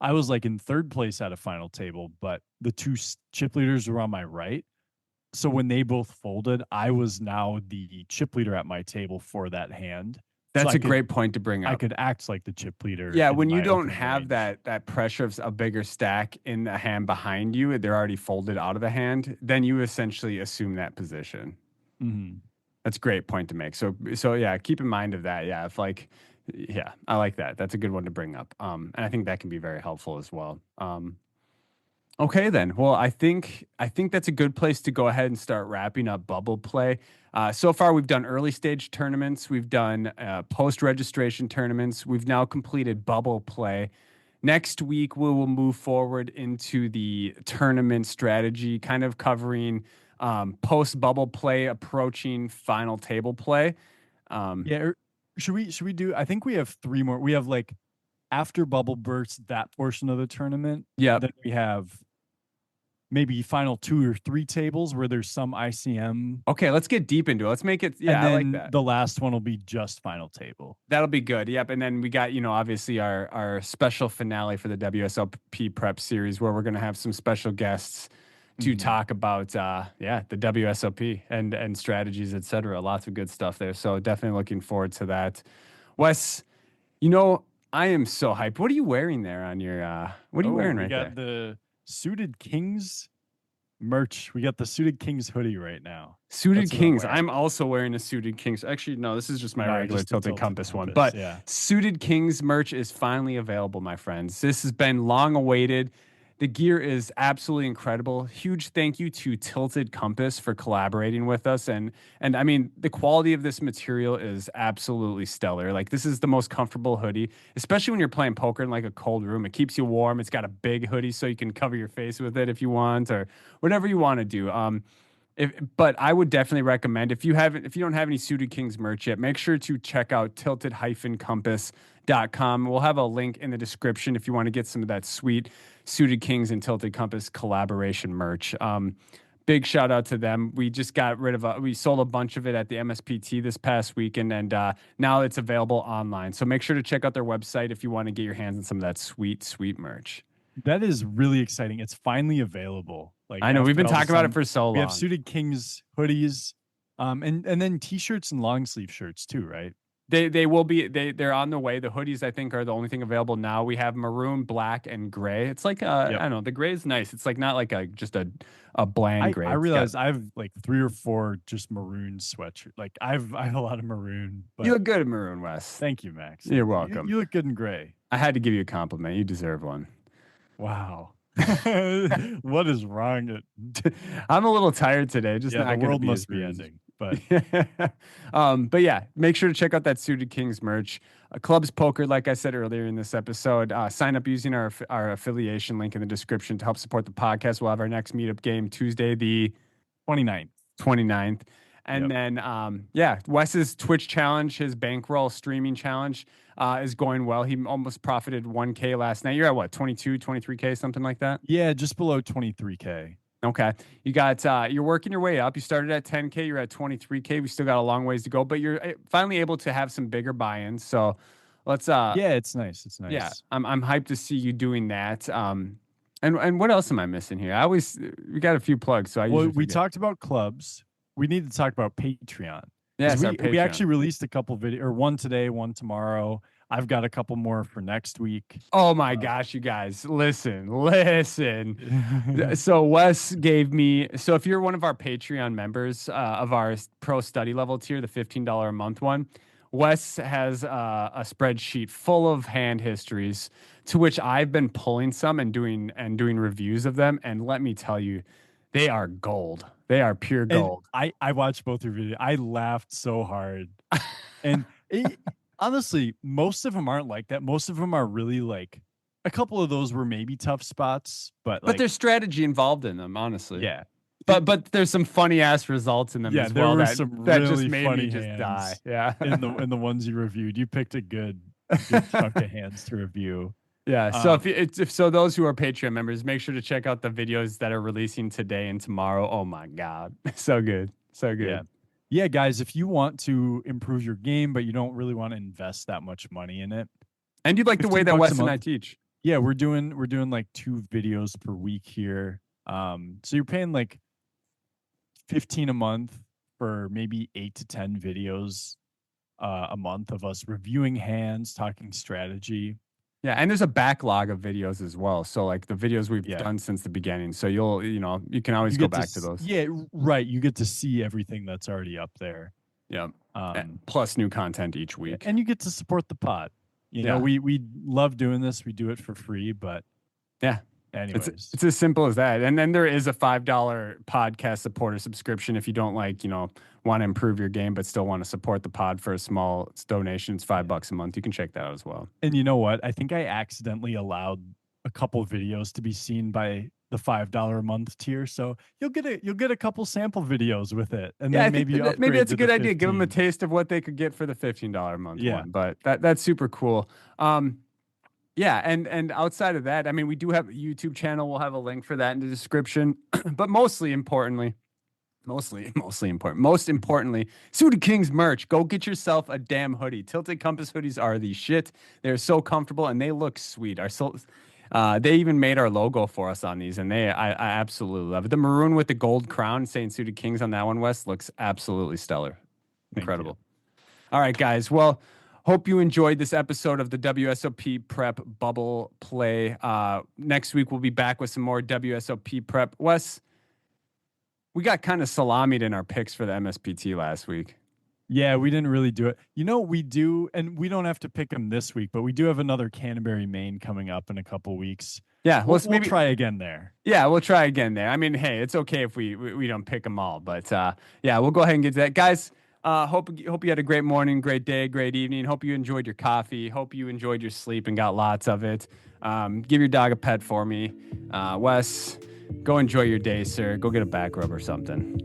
S1: I was like in third place at a final table, but the two chip leaders were on my right. So when they both folded, I was now the chip leader at my table for that hand. So
S2: That's a great point to bring
S1: I
S2: up.
S1: could act like the chip leader
S2: Yeah,
S1: in
S2: when you
S1: my
S2: don't
S1: opening
S2: have
S1: range.
S2: that pressure of a bigger stack in the hand behind you, they're already folded out of the hand, then you essentially assume that position.
S1: Mm-hmm.
S2: That's a great point to make. So yeah, keep in mind of that. Yeah, if like, yeah, I like that. That's a good one to bring up. And I think that can be very helpful as well. Okay then. Well, I think that's a good place to go ahead and start wrapping up bubble play. So far, we've done early stage tournaments, we've done post registration tournaments, we've now completed bubble play. Next week, we will move forward into the tournament strategy, kind of covering post bubble play, approaching final table play.
S1: Yeah. Should we do? I think we have three more. We have like after bubble burst that portion of the tournament.
S2: Yep.
S1: Then we have maybe final two or three tables where there's some ICM,
S2: Okay, let's get deep into it. Let's make it.
S1: and
S2: Yeah, I like
S1: then
S2: that.
S1: the last one will be just final table.
S2: That'll be good. Yep. And then we got, obviously our special finale for the WSOP Prep series where we're going to have some special guests to
S1: Mm-hmm.
S2: talk about, the WSOP and strategies, et cetera. Lots of good stuff there. So definitely looking forward to that. Wes, I am so hyped. What are you wearing there on your, what are you
S1: Oh,
S2: wearing
S1: we
S2: right
S1: got
S2: there?
S1: the Suited Kings merch. We got the Suited Kings hoodie right now.
S2: Suited
S1: That's what I'm
S2: Kings.
S1: wearing.
S2: I'm also wearing a Suited Kings. Actually, no, this is just my
S1: No,
S2: regular
S1: just a
S2: Tilted
S1: tilted
S2: Compass one.
S1: compass.
S2: But
S1: Yeah.
S2: Suited Kings merch is finally available, my friends. This has been long awaited. The gear is absolutely incredible. Huge thank you to Tilted Compass for collaborating with us. And I mean, the quality of this material is absolutely stellar. Like this is the most comfortable hoodie, especially when you're playing poker in like a cold room. It keeps you warm. It's got a big hoodie so you can cover your face with it if you want or whatever you want to do. But I would definitely recommend if you don't have any Suited Kings merch yet, make sure to check out tilted-compass.com. We'll have a link in the description if you want to get some of that sweet Suited Kings and Tilted Compass collaboration merch. Big shout out to them. We just got rid of we sold a bunch of it at the MSPT this past weekend, and now it's available online. So make sure to check out their website if you want to get your hands on some of that sweet, sweet merch.
S1: That is really exciting. It's finally available. Like
S2: I know we've
S1: after
S2: been
S1: all this
S2: talking about it
S1: time,
S2: for so
S1: we have
S2: long.
S1: Suited Kings hoodies, and then t-shirts and long sleeve shirts too, right?
S2: They will be they're on the way. The hoodies I think are the only thing available now. We have maroon, black, and gray. It's like I
S1: Yep.
S2: don't know, the gray is nice. It's like not like a just a bland gray.
S1: I
S2: It's got
S1: realized I have like 3 or 4 just maroon sweatshirt. Like I have a lot of maroon,
S2: you
S1: but
S2: look good at maroon, Wes.
S1: thank you, Max.
S2: You're
S1: Thank you.
S2: welcome.
S1: You look good in gray.
S2: I had to give you a compliment. You deserve one.
S1: Wow. What is wrong?
S2: I'm a little tired today, just
S1: Yeah, the
S2: not gonna
S1: world
S2: be as
S1: must be
S2: rude.
S1: ending. But
S2: But yeah, make sure to check out that Suited Kings merch. Clubs Poker, like I said earlier in this episode, sign up using our affiliation link in the description to help support the podcast. We'll have our next meetup game Tuesday, the
S1: 29th.
S2: 29th. And
S1: Yep.
S2: then, yeah, Wes's Twitch challenge, his bankroll streaming challenge is going well. He almost profited 1K last night. You're at what, 22, 23K, something like that?
S1: Yeah, just below 23K.
S2: Okay. You got, you're working your way up. You started at 10K, you're at 23K. We still got a long ways to go, but you're finally able to have some bigger buy-ins. So let's,
S1: Yeah, it's nice. It's
S2: yeah,
S1: nice.
S2: I'm hyped to see you doing that. And what else am I missing here? We got a few plugs, so I
S1: Well,
S2: usually
S1: we
S2: forget.
S1: talked about clubs. We need to talk about Patreon. Because
S2: Yes, our
S1: we actually
S2: Patreon.
S1: released a couple video or one today, one tomorrow. I've got a couple more for next week.
S2: Oh my gosh, you guys, listen.
S1: Uh,
S2: So Wes gave me, so if you're one of our Patreon members of our pro study level tier, the $15 a month one, Wes has a spreadsheet full of hand histories to which I've been pulling some and doing reviews of them. And let me tell you, they are gold. They are pure
S1: and
S2: gold.
S1: I watched both your videos. I laughed so hard. And honestly, most of them aren't like that. Most of them are really like a couple of those were maybe tough spots, but
S2: But
S1: like
S2: there's strategy involved in them, honestly.
S1: yeah.
S2: But there's some funny ass results in them
S1: Yeah,
S2: as
S1: there
S2: well
S1: were
S2: that
S1: some
S2: just
S1: really
S2: made me
S1: funny
S2: just die.
S1: hands
S2: Yeah.
S1: in the ones you reviewed. You picked a good chunk of hands to review.
S2: Yeah. So
S1: Um,
S2: if so those who are Patreon members, make sure to check out the videos that are releasing today and tomorrow. Oh my God. So good. So
S1: yeah.
S2: good.
S1: Yeah, guys, if you want to improve your game, but you don't really want to invest that much money in it,
S2: And you like the way
S1: 15
S2: that
S1: bucks a
S2: Wes and I
S1: month.
S2: teach.
S1: Yeah, we're doing like 2 videos per week here. So you're paying like 15 a month for maybe 8 to 10 videos a month of us reviewing hands, talking strategy.
S2: Yeah, and there's a backlog of videos as well. So like the videos we've
S1: Yeah.
S2: done since the beginning. So you can always
S1: You
S2: go
S1: get to
S2: back to those.
S1: yeah, right. You get to see everything that's already up there.
S2: Yeah.
S1: Um,
S2: Plus new content each week.
S1: and you get to support the pod. You know,
S2: Yeah.
S1: we love doing this. We do it for free, but
S2: Yeah.
S1: anyways.
S2: It's as simple as that. And then there is a $5 podcast supporter subscription if you don't want to improve your game but still want to support the pod for a small donation. It's $5 a month. You can check that out as well.
S1: And you know what? I think I accidentally allowed a couple videos to be seen by the $5 a month tier. So you'll get a couple sample videos with it. And
S2: Yeah,
S1: then
S2: I think
S1: maybe
S2: maybe
S1: upgrade
S2: that's a
S1: to the
S2: good idea. Give them a
S1: 15.
S2: taste of what they could get for the $15 a month
S1: Yeah.
S2: one. But that's super cool. Yeah, and outside of that, I mean, we do have a YouTube channel. We'll have a link for that in the description. But most importantly, Suited Kings merch. Go get yourself a damn hoodie. Tilted Compass hoodies are the shit. They're so comfortable and they look sweet. They even made our logo for us on these, and I absolutely love it. The maroon with the gold crown saying Suited Kings on that one, Wes, looks absolutely stellar. Incredible. All right, guys. Well, hope you enjoyed this episode of the WSOP Prep Bubble Play. Next week, we'll be back with some more WSOP Prep. Wes, we got kind of salamied in our picks for the MSPT last week.
S1: Yeah, we didn't really do it. You know, we do, and we don't have to pick them this week, but we do have another Canterbury Maine coming up in a couple weeks.
S2: Yeah,
S1: we'll try again there.
S2: Yeah, we'll try again there. I mean, hey, it's okay if we don't pick them all, but yeah, we'll go ahead and get to that, guys. Hope you had a great morning, great day, great evening. Hope you enjoyed your coffee. Hope you enjoyed your sleep and got lots of it. Give your dog a pet for me. Wes, go enjoy your day, sir. Go get a back rub or something.